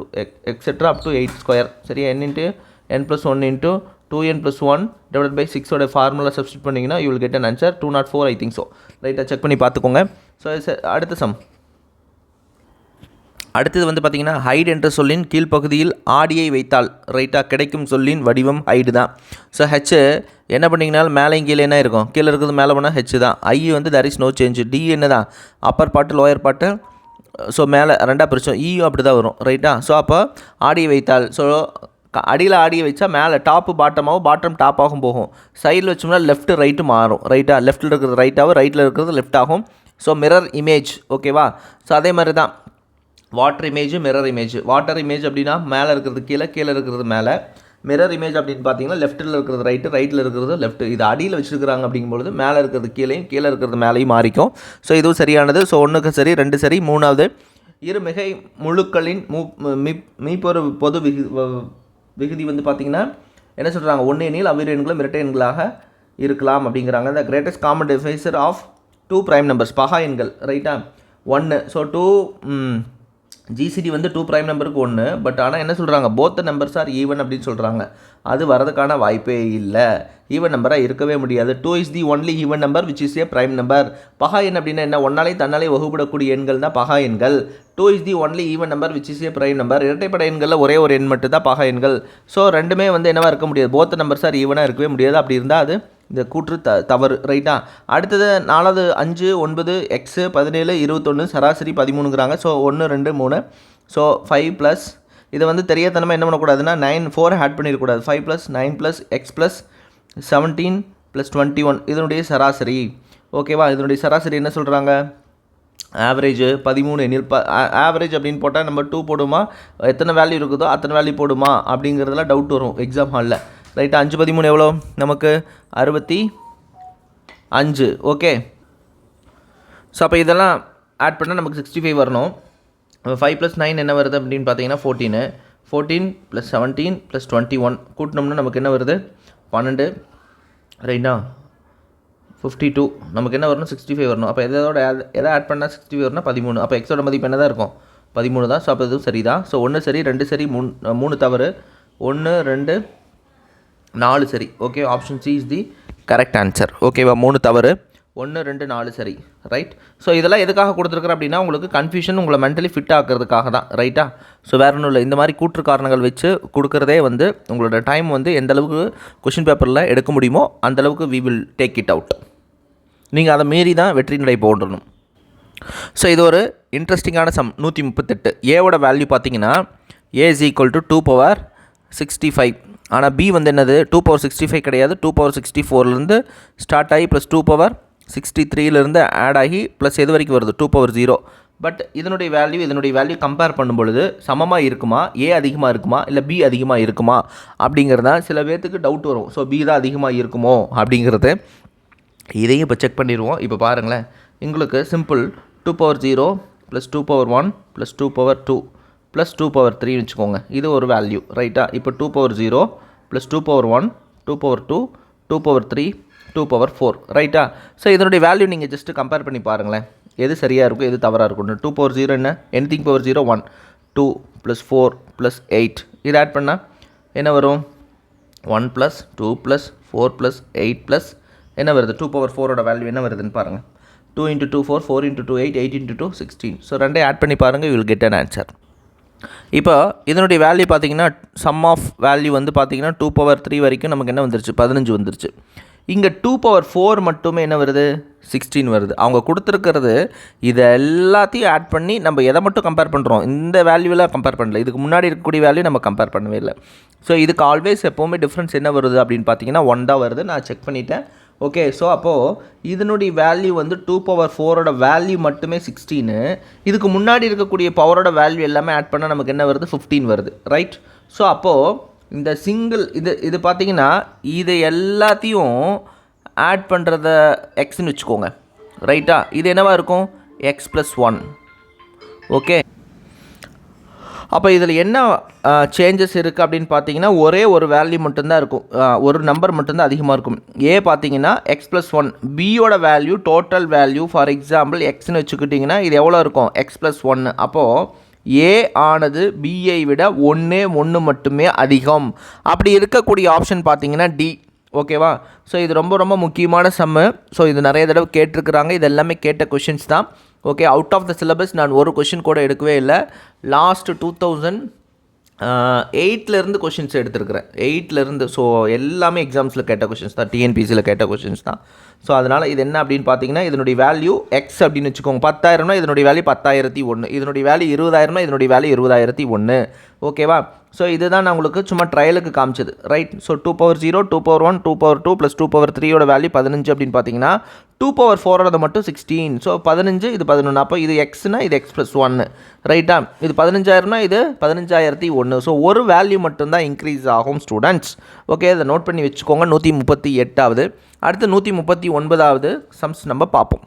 etc. up to 8 square, சரியா? n × n + 1 × 2n + 1 / 6 ஓட ஃபார்முலா சப்ஸ்டிட் பண்ணிங்கன்னா you will get an answer 204, I think so, ரைட்டாக? செக் பண்ணி பார்த்துக்கோங்க. ஸோ அடுத்த சம். அடுத்தது வந்து பார்த்தீங்கன்னா ஹைட் என்ற சொல்லின் கீழ்ப்பகுதியில் ஆடியை வைத்தால், ரைட்டாக, கிடைக்கும் சொல்லின் வடிவம் ஹைடு தான். ஸோ ஹெச் என்ன பண்ணிங்கனாலும் மேலே கீழே என்ன இருக்கும்? கீழே இருக்கிறது மேலே போனால் ஹெச் தான். ஐ வந்து there is no change. டி என்ன தான்? Upper part lower part, so மேலே 2ஆக பிரித்தோம். ஈயும் அப்படி தான் வரும், ரைட்டா? ஸோ அப்போ ஆடியை வைத்தால், ஸோ அடியில் ஆடியை வச்சா மேலே டாப்பு பாட்டமாகவும் பாட்டம் டாப்பாகவும் போகும். சைடில் வச்சோம்னா லெஃப்ட் ரைட்டு மாறும், ரைட்டா? லெஃப்ட்டில் இருக்கிறது ரைட்டாகவும் ரைட்டில் இருக்கிறது லெஃப்ட் ஆகும். ஸோ மிரர் இமேஜ், ஓகேவா? ஸோ அதே மாதிரி தான் water image, mirror image. Water image அப்படின்னா மேலே இருக்கிறது கீழே, கீழே இருக்கிறது மேலே. மிரர் இமேஜ் அப்படின்னு பார்த்தீங்கன்னா லெஃப்ட்டில் இருக்கிறது ரைட்டு, ரைட்டில் இருக்கிறது லெஃப்ட். இது அடியில் வச்சுருக்கிறாங்க அப்படிங்கும்பொழுது மேலே இருக்கிறது கீழேயும் கீழே இருக்கிறது மேலேயும் மாறிக்கும். ஸோ இதுவும் சரியானது. ஸோ 1க்கு சரி, 2 சரி. 3வது, இரு மிகை முழுக்களின் மீப்பொரு பொது விகுதி வந்து பார்த்திங்கன்னா என்ன சொல்கிறாங்க? 1 எண்ணில் அவ்விரு எண்களும் இரட்டை எண்களாக இருக்கலாம் அப்படிங்கிறாங்க. The greatest common divisor of 2 prime numbers, பகா எண்கள், ரைட்டா? 1. ஸோ 2 ஜிசிடி வந்து 2 ப்ரைம் நம்பருக்கு 1, பட் ஆனால் என்ன சொல்கிறாங்க, போத் நம்பர்ஸ் ஆர் ஈவன் அப்படின்னு சொல்கிறாங்க. அது வரதுக்கான வாய்ப்பே இல்லை, ஈவன் நம்பராக இருக்கவே முடியாது. 2 is the only even number which is a prime number. பகா எண் அப்படின்னா என்ன, ஒன்னாலே தன்னாலே வகுப்படக்கூடிய எண்கள் தான் பகா எண்கள். 2 is the only even number which is a prime number. இரட்டைப்படை எண்களில் ஒரே ஒரு எண் மட்டும் தான் பகா எண்கள். ஸோ ரெண்டுமே வந்து என்னவா இருக்க முடியாது, போத் நம்பர்ஸ் ஆர் ஈவனாக இருக்கவே முடியாது. அப்படி இருந்தால் அது இந்த கூற்று தவறு, ரைட்டா. அடுத்தது 4, 5, 9, எக்ஸு 17, 21, சராசரி 13ங்கிறாங்க. ஸோ 1, 2, 3, ஸோ 5 ப்ளஸ் இதை வந்து தெரியாதனமாக என்ன பண்ணக்கூடாதுன்னா 9, 4 ஆட் பண்ணிடக்கூடாது. 5 plus 9 plus X plus 17 plus 21 இதனுடைய சராசரி. ஓகேவா, இதனுடைய சராசரி என்ன சொல்கிறாங்க, ஆவரேஜ் 13 எண்ணில் ஆவரேஜ் அப்படின்னு போட்டால் நம்ம 2 போடுமா, எத்தனை வேல்யூ இருக்குதோ அத்தனை வேல்யூ போடுமா அப்படிங்கிறதுலாம் டவுட் வரும் எக்ஸாம் ஹாலில், ரைட்டா. 5 13 எவ்வளோ நமக்கு 65. ஓகே, ஸோ அப்போ இதெல்லாம் ஆட் பண்ணால் நமக்கு 65 வரணும். 5 + 9 என்ன வருது அப்படின்னு பார்த்தீங்கன்னா 14. 14 + 17 + 21 கூட்டினோம்னா நமக்கு என்ன வருது 12, ரைட்டா. 52 நமக்கு என்ன வரணும் 65 வரணும். அப்போ எதை ஆட் பண்ணால் 65 வரணும் 13. அப்போ எக்ஸோட மதிப்பு என்ன தான் இருக்கும் 13 தான். ஸோ அப்போ இதுவும் சரி தான். ஸோ 1 சரி, 2 சரி, 3 தவறு, 1 2 4 சரி. Okay, option C is the correct answer. ஓகேவா, 3 தவறு, 1 2 4 சரி, ரைட். ஸோ இதெல்லாம் எதுக்காக கொடுத்துருக்குறேன் அப்படின்னா உங்களுக்கு கன்ஃபியூஷன் உங்களை மென்டலி ஃபிட் ஆக்கிறதுக்காக தான், ரைட்டா. ஸோ வேறு ஒன்றும் இல்லை, இந்த மாதிரி கூற்று காரணங்கள் வச்சு கொடுக்குறதே வந்து உங்களோட டைம் வந்து எந்த அளவுக்கு கொஷின் பேப்பரில் எடுக்க முடியுமோ அந்தளவுக்கு we will take it out. நீங்கள் அதை மீறி தான் வெற்றி நடை போடணும். ஸோ இது ஒரு இன்ட்ரெஸ்டிங்கான சம். 138 ஏவோட வேல்யூ பார்த்தீங்கன்னா ஏ இஸ் ஈக்குவல் டு 2^65. ஆனால் பி வந்து என்னது 2^65 கிடையாது, 2^64 ஸ்டார்ட் ஆகி ப்ளஸ் 2^63 ஆட் ஆகி ப்ளஸ் எது வரைக்கும் வருது 2^0. பட் இதனுடைய வேல்யூ கம்பேர் பண்ணும்பொழுது சமமாக இருக்குமா, ஏ அதிகமாக இருக்குமா இல்லை பி அதிகமாக இருக்குமா அப்படிங்கிறது தான் சில பேர்த்துக்கு டவுட் வரும். ஸோ பி தான் அதிகமாக இருக்குமோ அப்படிங்கிறது, இதையும் இப்போ செக் பண்ணிடுவோம். இப்போ பாருங்களேன், உங்களுக்கு சிம்பிள் 2^0 + 2^1 + 2^2 + 2^3 வச்சுக்கோங்க. இது ஒரு வேல்யூ, ரைட்டா. இப்போ 2^0 + 2^1 2^2 2^3 2^4, ரைட்டா. ஸோ இதனுடைய வேல்யூ நீங்கள் ஜஸ்ட்டு கம்பேர் பண்ணி பாருங்களேன், எது சரியாக இருக்கும் எது தவறாக இருக்கும். 2^0 என்ன, எனிதிங் பவர் 0 1, 2 + 4 + 8 இது ஆட் பண்ணால் என்ன வரும் 1 + 2 + 4 + 8 + என்ன வருது 2^4ஓட வேல்யூ என்ன வருதுன்னு பாருங்கள். 2 × 2 4, 4 × 2 8, 8 × 2 16. ஸோ ரெண்டே ஆட் பண்ணி பாருங்கள், you will get an answer. இப்போ இதனுடைய வேல்யூ பார்த்தீங்கன்னா சம் ஆஃப் வேல்யூ வந்து பார்த்தீங்கன்னா 2^3 வரைக்கும் நமக்கு என்ன வந்துருச்சு 15 வந்துருச்சு. இங்கே 2^4 மட்டுமே என்ன வருது 16 வருது. அவங்க கொடுத்துருக்கிறது இதை எல்லாத்தையும் ஆட் பண்ணி நம்ம எதை மட்டும் கம்பேர் பண்ணுறோம், இந்த வேல்யூவில் கம்பேர் பண்ணல, இதுக்கு முன்னாடி இருக்கக்கூடிய வேல்யூ நம்ம கம்பேர் பண்ணவே இல்லை. ஸோ இதுக்கு ஆல்வேஸ் எப்போவுமே டிஃப்ரென்ஸ் என்ன வருது அப்படின்னு பார்த்தீங்கன்னா 1 தான் வருது. நான் செக் பண்ணிட்டேன். ஓகே, ஸோ அப்போது இதனுடைய வேல்யூ வந்து 2^4ஓட வேல்யூ மட்டுமே 16. இதுக்கு முன்னாடி இருக்கக்கூடிய பவரோட வேல்யூ எல்லாமே ஆட் பண்ணால் நமக்கு என்ன வருது 15 வருது, ரைட். ஸோ அப்போது இந்த சிங்கிள் இது பார்த்தீங்கன்னா இது எல்லாத்தையும் ஆட் பண்ணுறத எக்ஸ்ன்னு வச்சுக்கோங்க, ரைட்டா. இது என்னவா இருக்கும் x + 1. ஓகே, அப்போ இதில் என்ன சேஞ்சஸ் இருக்குது அப்படின்னு பார்த்தீங்கன்னா ஒரே ஒரு வேல்யூ மட்டும்தான் இருக்கும், ஒரு நம்பர் மட்டும்தான் அதிகமாக இருக்கும். ஏ பார்த்தீங்கன்னா x + 1, பியோட value total value for example எக்ஸ்ன்னு வச்சுக்கிட்டிங்கன்னா இது எவ்வளோ இருக்கும் x + 1. அப்போது ஏ ஆனது பியை விட 1 மட்டுமே அதிகம். அப்படி இருக்கக்கூடிய ஆப்ஷன் பார்த்தீங்கன்னா டி. ஓகேவா, ஸோ இது ரொம்ப ரொம்ப முக்கியமான சம்மு. ஸோ இது நிறைய தடவை கேட்டிருக்கிறாங்க, இது எல்லாமே கேட்ட கொஷின்ஸ் தான். Okay, out of the syllabus நான் ஒரு கொஷின் கூட எடுக்கவே இல்லை. லாஸ்ட் 2008 கொஷின்ஸ் எடுத்துருக்கிறேன், 8 ஸோ எல்லாமே எக்ஸாம்ஸில் கேட்ட கொஷின்ஸ் தான், டிஎன்பிசியில் கேட்ட கொஷின்ஸ் தான். ஸோ அதனால் இது என்ன அப்படின்னு பார்த்தீங்கன்னா இதனுடைய வேல்யூ எக்ஸ் அப்படின்னு வச்சுக்கோங்க. 10,000னா இதனுடைய வேல்யூ 10,001, இதனுடைய வேல்யூ 20,000னா இதனுடைய வேல்யூ 20,001. ஓகேவா, ஸோ இதுதான் நான் உங்களுக்கு சும்மா ட்ரையலுக்கு காமிச்சது, ரைட். ஸோ 2^0 2^1 2^2 + 2^3ஓட வேல்யூ 15 அப்படின்னு பார்த்தீங்கன்னா 2^4ஓட மட்டும் 16. ஸோ 15 இது 11. அப்போ இது எக்ஸ்னா இது x + 1, ரைட்டா. இது 15,000னா இது 15,001. ஸோ ஒரு வேல்யூ மட்டும்தான் இன்க்ரீஸ் ஆகும் ஸ்டூடெண்ட்ஸ். ஓகே, இதை நோட் பண்ணி வச்சுக்கோங்க. 138வது. அடுத்து 139வது சம்ஸ் நம்ம பார்ப்போம்.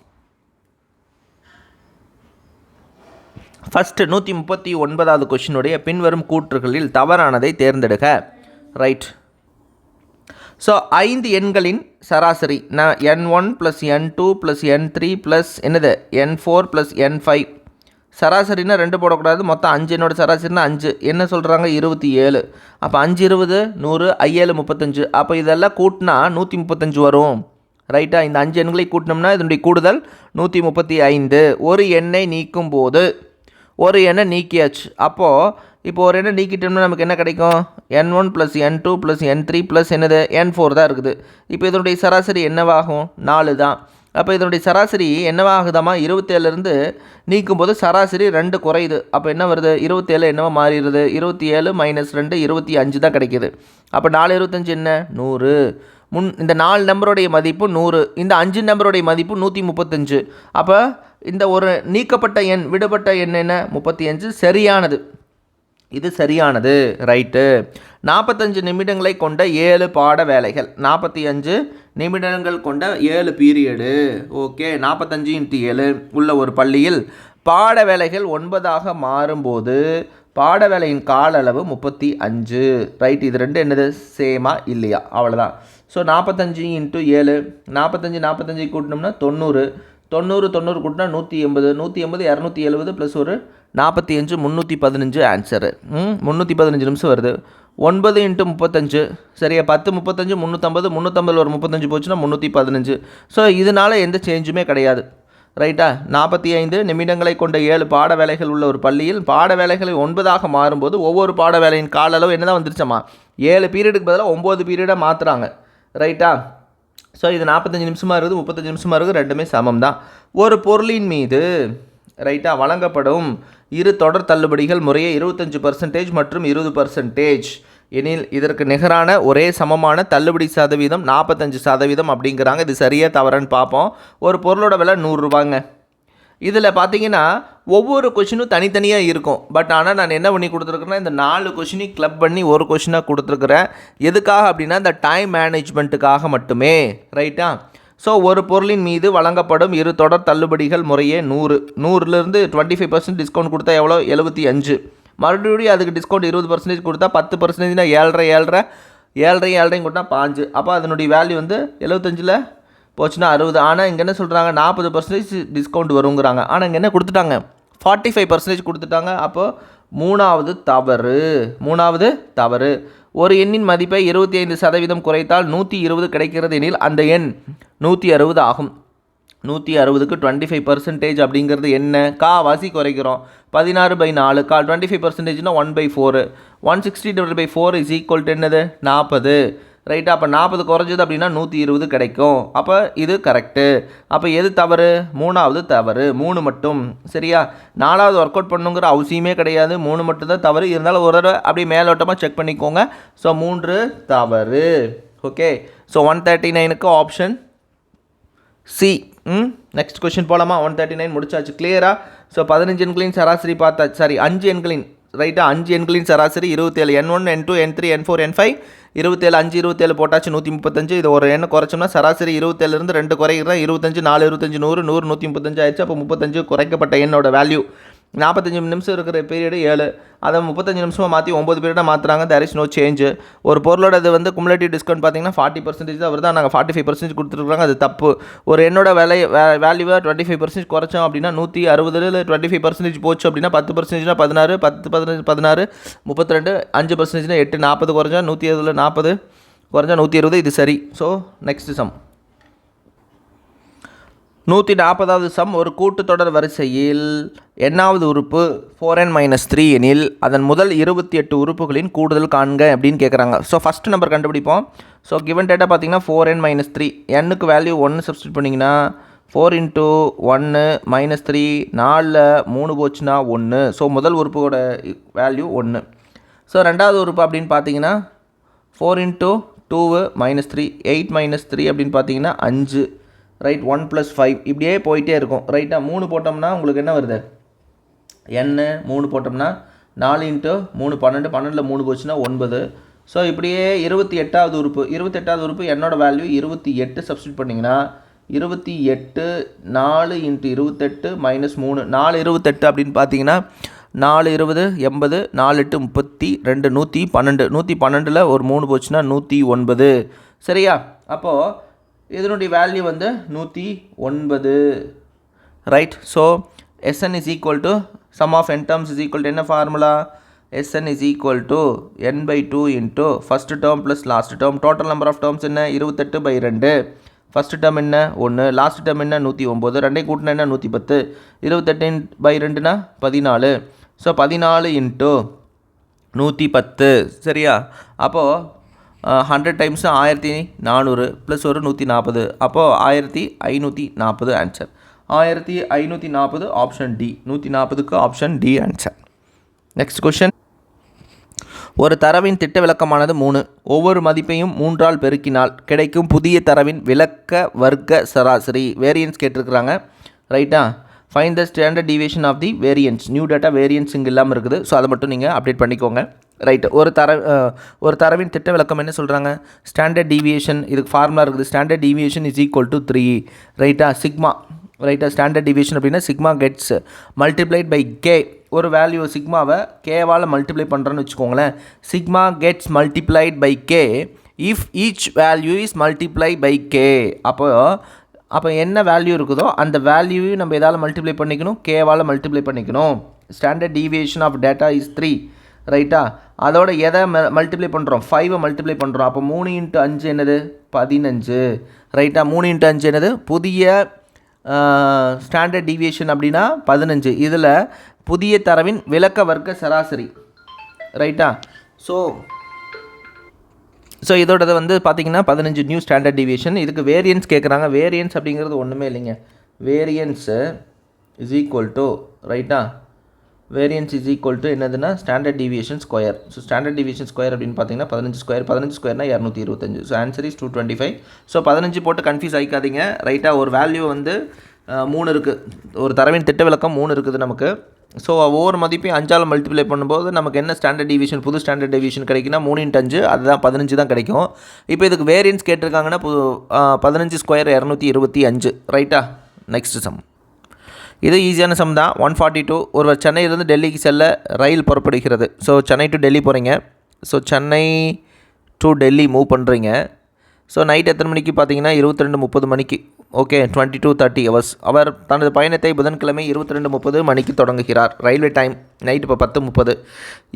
ஃபஸ்ட்டு 139வது கொஷினுடைய பின்வரும் கூற்றுகளில் தவறானதை தேர்ந்தெடுக்க, ரைட். ஸோ 5 எண்களின் சராசரி நான் n1 + n2 + n3 + என்னது n4 + n5 சராசரினா 2 போடக்கூடாது, மொத்தம் 5. என்னோட சராசரினா 5. என்ன சொல்கிறாங்க 27. அப்போ 5 20 100 5 35. அப்போ இதெல்லாம் கூட்டினா 135 வரும். ரைட்டா? இந்த 5 எண்களை கூட்டினோம்னா இதனுடைய கூடுதல் 135. ஒரு எண்ணை நீக்கும் போது ஒரு எண்ணை நீக்கியாச்சு. அப்போது இப்போ ஒரு எண்ணை நீக்கிட்டோம்னா நமக்கு என்ன கிடைக்கும்? n1 + n2 + n3 + என்னது n4 தான் இருக்குது. இப்போ இதனுடைய சராசரி என்னவாகும்? 4 தான். அப்போ இதனுடைய சராசரி என்னவாகுதாமா? 27லேருந்து நீக்கும்போது சராசரி 2 குறையுது. அப்போ என்ன வருது? 27 என்னவா மாறிடுது? 27 - 2 25 தான் கிடைக்கிது. அப்போ 4 25 என்ன? 100. இந்த 4 நம்பருடைய மதிப்பு 100. இந்த 5 நம்பருடைய மதிப்பு 135. அப்போ இந்த ஒரு நீக்கப்பட்ட எண், விடுபட்ட எண் என்ன? 35. சரியானது. இது சரியானது. ரைட்டு. 45 நிமிடங்களை கொண்ட 7 பாட வேலைகள். 45 நிமிடங்கள் கொண்ட 7 பீரியடு. ஓகே. 45 × 7 உள்ள ஒரு பள்ளியில் பாட வேலைகள் 9ஆக மாறும்போது பாட வேலையின் கால அளவு 35. ரைட். இது ரெண்டு என்னது? சேமா இல்லையா? அவ்வளோதான். ஸோ 45 × 7 45 கூட்டினோம்னா 90. 90 கூட்டினா 180. 180 270 ப்ளஸ் ஒரு 45 315 ஆன்சரு. 315 நிமிஷம் வருது. 9 × 35 சரியா? 10 35 350. 350 ஒரு 35 போச்சுன்னா 315. ஸோ இதனால் எந்த சேஞ்சுமே கிடையாது. ரைட்டா? 45 நிமிடங்களை கொண்ட 7 பாட வேலைகள் உள்ள ஒரு பள்ளியில் பாட வேலைகளை 9ஆக மாறும்போது ஒவ்வொரு பாட வேலையின் கால அளவு என்ன தான் வந்துருச்சம்மா? 7 பீரியடுக்கு பதிலாக 9 பீரியடாக மாற்றுறாங்க. ரைட்டா? ஸோ இது 45 நிமிஷமாக இருக்குது, 35 நிமிஷமாக இருக்குது, ரெண்டுமே சமம் தான். ஒரு பொருளின் மீது ரைட்டா வழங்கப்படும் 2 தொடர் தள்ளுபடிகள் முறையே 25% மற்றும் 20% எனில் இதற்கு நிகரான ஒரே சமமான தள்ளுபடி சதவீதம் 45% அப்படிங்கிறாங்க. இது சரியாக தவறுன்னு பார்ப்போம். ஒரு பொருளோட விலை 100 ரூபாங்க. இதில் பார்த்தீங்கன்னா ஒவ்வொரு கொஷினும் தனித்தனியாக இருக்கும். பட் ஆனால் நான் என்ன பண்ணி கொடுத்துருக்குறேன்னா இந்த 4 கொஷினையும் கிளப் பண்ணி ஒரு கொஷினாக கொடுத்துருக்குறேன். எதுக்காக அப்படின்னா இந்த டைம் மேனேஜ்மெண்ட்டுக்காக மட்டுமே. ரைட்டா? ஸோ ஒரு பொருளின் மீது வழங்கப்படும் 2 தொடர் தள்ளுபடிகள் முறையே 100. 100லேருந்து 25% டிஸ்கவுண்ட் கொடுத்தா எவ்வளோ? 75. மறுபடியும் அதுக்கு டிஸ்கவுண்ட் 20% கொடுத்தா 10%னா 7.5 கொடுத்தா 5. அப்போ அதனுடைய வேல்யூ வந்து 75ல் போச்சுன்னா 60. ஆனால் இங்கே என்ன சொல்கிறாங்க? 40% டிஸ்கவுண்ட் வருங்கிறாங்க. ஆனால் இங்கே என்ன கொடுத்துட்டாங்க? 45% கொடுத்துட்டாங்க. அப்போது மூணாவது தவறு. ஒரு எண்ணின் மதிப்பை 25% குறைத்தால் 120 கிடைக்கிறது எனில் அந்த எண் 160 ஆகும். 160க்கு 25% அப்படிங்கிறது என்ன? காவாசி குறைக்கிறோம். 16/4 கால் 25%னா 1/4. 160/4 = என்னது? 40. ரைட்டா? அப்போ 40 குறைஞ்சது அப்படின்னா 120 கிடைக்கும். அப்போ இது கரெக்டு. அப்போ எது தவறு? மூணாவது தவறு. 3 மட்டும். சரியா? 4வது ஒர்க் அவுட் பண்ணுங்கிற அவசியமே கிடையாது. 3 மட்டும் தான் தவறு. இருந்தாலும் ஒரு தடவை அப்படியே மேலோட்டமாக செக் பண்ணிக்கோங்க. ஸோ 3 தவறு. ஓகே. ஸோ 139க்கு ஆப்ஷன் சி. நெக்ஸ்ட் கொஸ்டின் போகலாமா? 139 முடிச்சாச்சு. கிளியரா? ஸோ 15 எண்களின் சராசரி பார்த்தா, சாரி 5 எண்களின் ரைட்டா 5 எண்களின் சராசரி 27. n1 n2 n3 n4 n5 27. 5 27 போட்டாச்சு 135. இது ஒரு எண்ணை குறைச்சோம்னா சராசரி 27லேருந்து 2 குறைகிறேன். 25 4 25 100 100 135 ஆயிடுச்சு. அப்போ 35 குறைக்கப்பட்ட எண்ணோட வேல்யூ 45 நிமிஷம் இருக்கிற பீரியடு 7. அதை 35 நிமிஷமாக மாற்றி 9 பீரியடாக மாற்றுறாங்க. There is no change. ஒரு பொருளோட இது வந்து குமுலேட்டிவ் டிஸ்கவுண்ட் பார்த்தீங்கன்னா 40% தான் வருது. நாங்கள் 45% கொடுத்துருக்குறாங்க. அது தப்பு. ஒரு எண்ணோட வேல்யூவை 25% குறைச்சோம் அப்படின்னா 160ல் 25% போச்சு அப்படின்னா 10%னா 16 10 15 16 32 5%னா 8 40 குறைஞ்சா 120ல் 40 குறைஞ்சா 120. இது சரி. ஸோ நெக்ஸ்ட் சம் 140வது சம். ஒரு கூட்டுத்தொடர் வரிசையில் எண்ணாவது உறுப்பு 4n-3 எனில் அதன் முதல் 28 உறுப்புகளின் கூடுதல் காண்க அப்படின்னு கேட்குறாங்க. ஸோ ஃபஸ்ட்டு நம்பர் கண்டுபிடிப்போம். ஸோ கிவன் டேட்டா பார்த்தீங்கன்னா 4n-3. n-க்கு வேல்யூ 1 சப்ஸ்டியூட் பண்ணிங்கன்னா 4 × 1 - 3 4ல் 3 போச்சுன்னா 1. ஸோ முதல் உறுப்போட வேல்யூ 1. ஸோ ரெண்டாவது உறுப்பு அப்படின்னு பார்த்தீங்கன்னா 4 × 2 - 3 8 - 3 அப்படின்னு பார்த்தீங்கன்னா 5. ரைட். 1 + 5 இப்படியே போயிட்டே இருக்கும். ரைட்டா? 3 போட்டோம்னா உங்களுக்கு என்ன வருது? n 3 போட்டோம்னா 4 × 3 12 12ல் 3 போச்சுன்னா 9. ஸோ இப்படியே 28வது உறுப்பு என்னோட வேல்யூ 28 சப்ஸ்டியூட் பண்ணிங்கன்னா 28 4 × 28 - 3 4 28 அப்படின்னு பார்த்தீங்கன்னா 4 20 80 4 8 32 112 112ல் ஒரு 3 போச்சுன்னா 109. சரியா? அப்போது இதனுடைய வேல்யூ வந்து 109. Right. So Sn = sum of n terms is equal to என்ன formula Sn is equal to n by 2 into first term plus last term. Total number of terms என்ன 28/2. ஃபஸ்ட் டேர்ம் என்ன 1, லாஸ்ட் டேர்ம் என்ன 109, ரெண்டையும் கூட்டினா என்ன 110, 28/2னா 14. So 14 into 110 சரியா. அப்போது 100 times 1400 plus ஒரு 140, அப்போது 1540 ஆன்சர். 1540 option D. 140க்கு option D answer. Next question. ஒரு தரவின் திட்ட விலக்கமானது 3. ஒவ்வொரு மதிப்பையும் 3ஆல் பெருக்கினால் கிடைக்கும் புதிய தரவின் விலக்க வர்க்க சராசரி. வேரியன்ஸ் கேட்டிருக்கிறாங்க ரைட்டா. Find the standard deviation of the variance. New data variance இங்கே இல்லாமல் இருக்குது. ஸோ அதை மட்டும் நீங்கள் அப்டேட் பண்ணிக்கோங்க ரைட்டு. ஒரு தரவின் திட்ட விலக்கம் என்ன சொல்கிறாங்க, ஸ்டாண்டர்ட் டீவியேஷன். இதுக்கு ஃபார்முலா இருக்குது. Standard deviation is equal to 3 ரைட்டா. சிக்மா ரைட்டா. ஸ்டாண்டர்ட் டீவியேஷன் அப்படின்னா sigma gets multiplied by K. ஒரு வேல்யூ சிக்மாவை கேவால் மல்டிப்ளை பண்ணுறோன்னு வச்சுக்கோங்களேன். Sigma gets multiplied by K if each value is multiply by K. அப்போ என்ன வேல்யூ இருக்குதோ அந்த வேல்யூவையும் நம்ம எதால் மல்டிப்ளை பண்ணிக்கணும், கேவால் மல்டிப்ளை பண்ணிக்கணும். Standard deviation of data is 3 ரைட்டா. அதோட எதை மல்டிப்ளை பண்ணுறோம், 5 மல்டிப்ளை பண்ணுறோம். அப்போ 3 × 5 என்னது 15 ரைட்டா. 3 × 5 என்னது புதிய ஸ்டாண்டர்ட் டீவியேஷன் அப்படின்னா 15. இதில் புதிய தரவின் விலக்க வர்க்க சராசரி ரைட்டா. ஸோ இதோடது வந்து பார்த்திங்கன்னா 15 நியூ ஸ்டாண்டர்ட் டீவியேஷன். இதுக்கு வேரியன்ஸ் கேட்குறாங்க. வேரியன்ஸ் அப்படிங்கிறது ஒன்றுமே இல்லைங்க. வேரியன்ஸு இஸ் ஈக்குவல் டு ரைட்டா. வேரியன்ஸ் இஸ் ஈக்குவல் டு என்னதுன்னா standard deviation square. So standard deviation square அப்படின்னு பார்த்தீங்கன்னா 15 ஸ்கொயர். 15 ஸ்கொயர்னா 225. So answer is 225. ஸோ 15 போட்டு கன்ஃபியூஸ் ஆகிக்காதீங்க ரைட்டா. ஒரு வேல்யூ வந்து 3 இருக்குது. ஒரு தரவின் திட்ட விலக்கம் 3 இருக்குது நமக்கு. ஸோ ஒவ்வொரு மதிப்பையும் 5ஆல் மல்டிப்ளை பண்ணும்போது நமக்கு என்ன ஸ்டாண்டர்ட் டீவியேஷன், புது ஸ்டாண்டர்ட் டீவியேஷன் கிடைக்குன்னா 3 × 5 அதுதான் 15 தான் கிடைக்கும். இப்போ இதுக்கு வேரியன்ஸ் கேட்டிருக்காங்கன்னா 15 ஸ்கொயர் 225 ரைட்டா. Next sum. இது ஈஸியான சம் தான். 142. ஒரு சென்னையிலிருந்து டெல்லிக்கு செல்ல ரயில் புறப்படுகிறது. ஸோ சென்னை டு டெல்லி போகிறீங்க. So Chennai to Delhi move பண்ணுறீங்க. ஸோ நைட் எத்தனை மணிக்கு பார்த்தீங்கன்னா 22:30 மணிக்கு. Okay 22:30 hours. அவர் தனது பயணத்தை புதன்கிழமை 22:30 மணிக்கு தொடங்குகிறார். ரயில்வே டைம் நைட் இப்போ 10:30.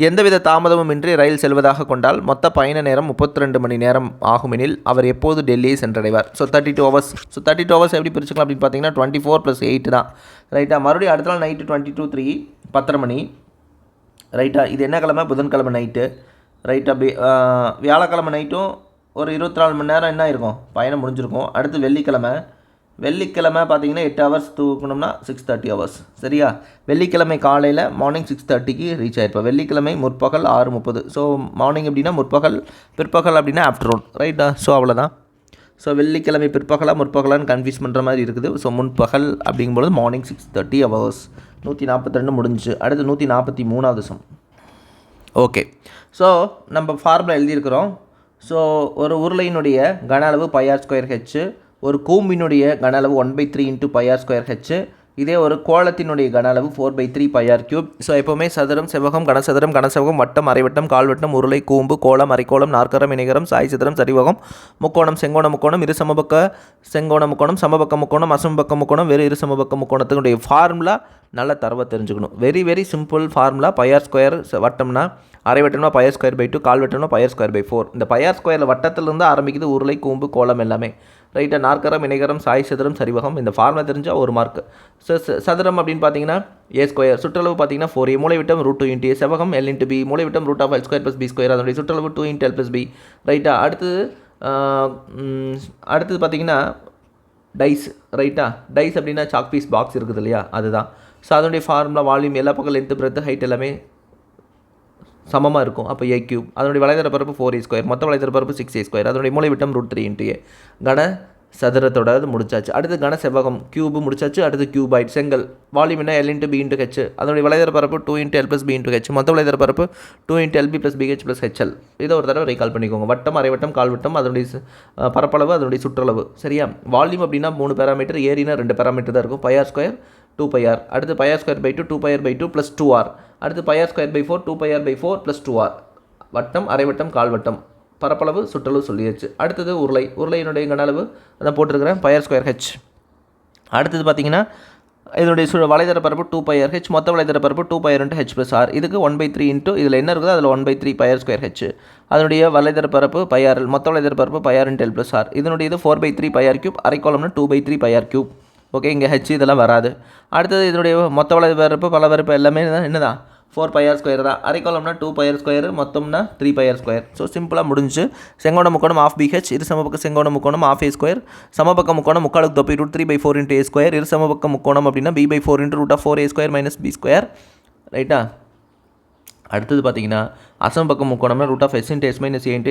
எந்தவித தாமதமும் இன்றி ரயில் செல்வதாக கொண்டால் மொத்த பயண நேரம் 32 மணி நேரம் ஆகுமெனில் அவர் எப்போது டெல்லியை சென்றடைவார். So 32 hours. ஸோ 32 hours எப்படி பிரிச்சுக்கலாம் அப்படின்னு பார்த்தீங்கன்னா 24 + 8 தான் ரைட்டா. மறுபடியும் அடுத்த நாள் நைட்டு 22:03 10:30 மணி ரைட்டா. இது என்ன கிழமை, புதன்கிழமை நைட்டு ரைட்டா. வியாழக்கிழமை நைட்டும் ஒரு 24 மணி நேரம் என்ன இருக்கும், பயணம் முடிஞ்சிருக்கும். அடுத்து வெள்ளிக்கிழமை பார்த்தீங்கன்னா 8 hours தூக்கணும்னா 6:30 hours சரியா. வெள்ளிக்கிழமை காலையில் மார்னிங் 6:30க்கு ரீச் ஆகிருப்போம். வெள்ளிக்கிழமை முற்பகல் 6:30. ஸோ மார்னிங் அப்படின்னா முற்பகல், பிற்பகல் அப்படின்னா ஆஃப்டர்நூன் ரைட்டா. ஸோ அவ்வளோதான். ஸோ வெள்ளிக்கிழமை பிற்பகலாக முற்பகலான்னு கன்ஃபியூஸ் பண்ணுற மாதிரி இருக்குது. ஸோ முன்பகல் அப்படிங்கும்போது மார்னிங் 6:30 hours. 142 முடிஞ்சு. அடுத்து 143வது சம். ஓகே. ஸோ நம்ம ஃபார்முலா எழுதியிருக்கிறோம். ஸோ ஒரு உருளையினுடைய கன அளவு πr²h, ஒரு கூம்பினுடைய கன அளவு 1/3 × πr²h. இதே ஒரு கோளத்தினுடைய கன அளவு 4/3 πr³. ஸோ எப்போவுமே சதுரம், செவ்வகம், கனசதுரம், கனசெவ்வகம், வட்டம், அரைவட்டம், கால்வட்டம், உருளை, கூம்பு, கோளம், அரைக்கோளம், நாற்கரம், இணைகரம், சாய் சித்திரம், சரிவகம், முக்கோணம், செங்கோண முக்கோணம், இரு சமபக்க செங்கோண முக்கோணம், சமபக்க முக்கோணம், அசமபக்க முக்கோணம், வேறு இரு சமபக்க முக்கோணத்தினுடைய ஃபார்முலா நல்ல தரவை தெரிஞ்சுக்கணும். Very simple formula. πr² வட்டம்னா அரைவட்டம்னா πr²/2, கால்வட்டம்னா πr²/4. இந்த πr² வட்டத்திலிருந்து ஆரம்பிக்குது உருளை, கூம்பு, கோளம் எல்லாமே ரைட்டா. நாற்கரம், இணைகரம், சாய் சித்திரம், சரிவகம். இந்த ஃபார்முலா தெரிஞ்சால் 1 மார்க். ஸோ சதுரம் அப்படின்னு பார்த்தீங்கன்னா a². சுற்றளவு பார்த்தீங்கன்னா 4a. மூலைவிட்டம் √2 × a. செவ்வகம் l × b. மூலைவிட்டம் √(l² + b²). அதனுடைய சுற்றளவு 2 × l + b ரைட்டா. அடுத்தது பார்த்தீங்கன்னா டைஸ் ரைட்டா. டைஸ் அப்படின்னா சாக் பீஸ் பாக்ஸ் இருக்குது இல்லையா, அதுதான். ஸோ அதனுடைய ஃபார்முலா வால்யூம் எல்லா பக்கம் லென்த்து, பிரெத்து, ஹைட் எல்லாமே சமமாக இருக்கும். அப்போ a³ அதனுடைய வளைதர பரப்பு 4a², மொத்த வளைதர பரப்பு 6a². அதனுடைய மூலைவிட்டம் √3 × a. கன சதுரத்தோட முடிச்சாச்சு. அடுத்து கன செவ்வகம் கியூபு முடிச்சாச்சு. அடுத்து கியூபாய்ட் செங்கல் வால்யூம் என்ன l × b × h. அதனுடைய வளைதர பரப்பு 2 × l + b × h. மொத்த வளைதர பரப்பு 2 × lb + bh + hl. இதை ஒரு தடவை ரீகால் பண்ணிக்கோங்க. வட்டம், அரைவட்டம், கால்வட்டம், அதனுடைய பரப்பளவு, அதனுடைய சுற்றளவு சரியா. வால்யூம் அப்படின்னா 3 பேராமீட்டர், ஏரினா 2 பேராமீட்டர் தான் இருக்கும். πr², 2πr. அடுத்து πr²/2 2πr/2 + 2r. அடுத்து πr²/4 2πr/4 + 2r. வட்டம், அரைவட்டம், கால்வட்டம், பரப்பளவு, சுற்றளவு சொல்லியாச்சு. அடுத்தது உருளையினுடைய கன அளவு அதான் போட்டிருக்கிறேன் πr²h. அடுத்தது பார்த்தீங்கன்னா இதனுடைய வளைதர பரப்பு 2πr/h, மொத்த வளைதர பரப்பு 2πr × h+r. இதுக்கு 1/3 இன்ட்டு இதில் என்ன இருக்குதோ அதில் 1/3 πr²h. அதனுடைய வளைதர பரப்பு πr, மொத்த வளைதர பரப்பு πr × l+r. இதனுடைய இது 4/3 πr3, அரைக்கோளம்னா 2/3 πr3. ஓகே, இங்கே ஹெச் இதெல்லாம் வராது. அடுத்தது இதனுடைய மொத்த வளைதர பரப்பு பலவரப்பு எல்லாமே என்னதான் 4πr² தான். அரைக்கோளம்னா 2πr², மொத்தம்னா 3πr². ஸோ சிம்பிளாக முடிஞ்சு. செங்கோண முக்கோணம் ஆஃப் BH, இரு சமபக்க செங்கோண முக்கோணம் ஆஃப் A², சமபக்க முக்கோணம் முக்காலுக்கு தொப்பி √3/4 × A², இரு சமபக்க முக்கோணம் அப்படின்னா b/4 × √4A² - b². ரைட்டா? அடுத்தது பார்த்தீங்கன்னா அசமபக்க முக்கோணம்னா √S × S - A ×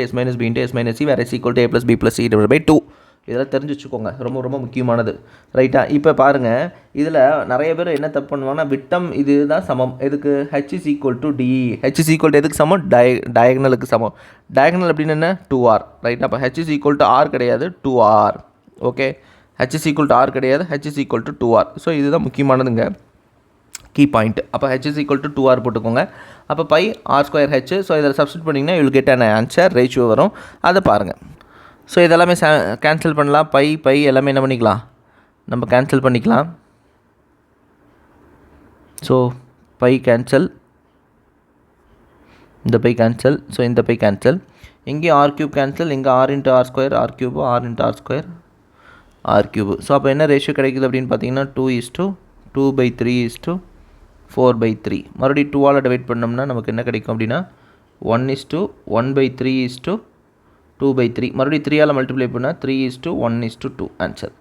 S - B × S - C, where S = A + B + C / 2. இதெல்லாம் தெரிஞ்சு வச்சுக்கோங்க, ரொம்ப ரொம்ப முக்கியமானது. ரைட்டா? இப்போ பாருங்கள், இதில் நிறைய பேர் என்ன தப்பு பண்ணுவாங்கன்னா, விட்டம் இதுதான் சமம் எதுக்கு, h = d. h = எதுக்கு சமம், டயகனலுக்கு சமம். டயகனல் அப்படின்னு என்ன, 2r. ரைட்டா? அப்போ h = r கிடையாது, 2r. ஓகே, h = r கிடையாது, h = 2r. ஸோ இதுதான் முக்கியமானதுங்க, கீ பாயிண்ட். அப்போ h = 2r போட்டுக்கோங்க. அப்போ பை r²h. ஸோ இதில் சப்ஸ்டிட் பண்ணிங்கன்னா you will get an answer. Ratio வரும், அதை பாருங்கள். ஸோ இதெல்லாமே கேன்சல் பண்ணலாம். பை எல்லாமே என்ன பண்ணிக்கலாம், நம்ம கேன்சல் பண்ணிக்கலாம். ஸோ பை கேன்சல், இந்த பை கேன்சல், ஸோ இந்த பை கேன்சல். இங்கேயும் r³ கேன்சல், இங்கே r × r², r³ r × r², r³. So அப்போ என்ன ரேஷியோ கிடைக்குது அப்படின்னு பார்த்தீங்கன்னா 2:2/3 4/3. மறுபடியும் 2ஆல் டிவைட் பண்ணோம்னா நமக்கு என்ன கிடைக்கும் அப்படின்னா 1:1/3 2/3. மறுபடியும் 3ஆல் மல்டிப்ளை பண்ணால் 3:1:2 ஆன்சர்.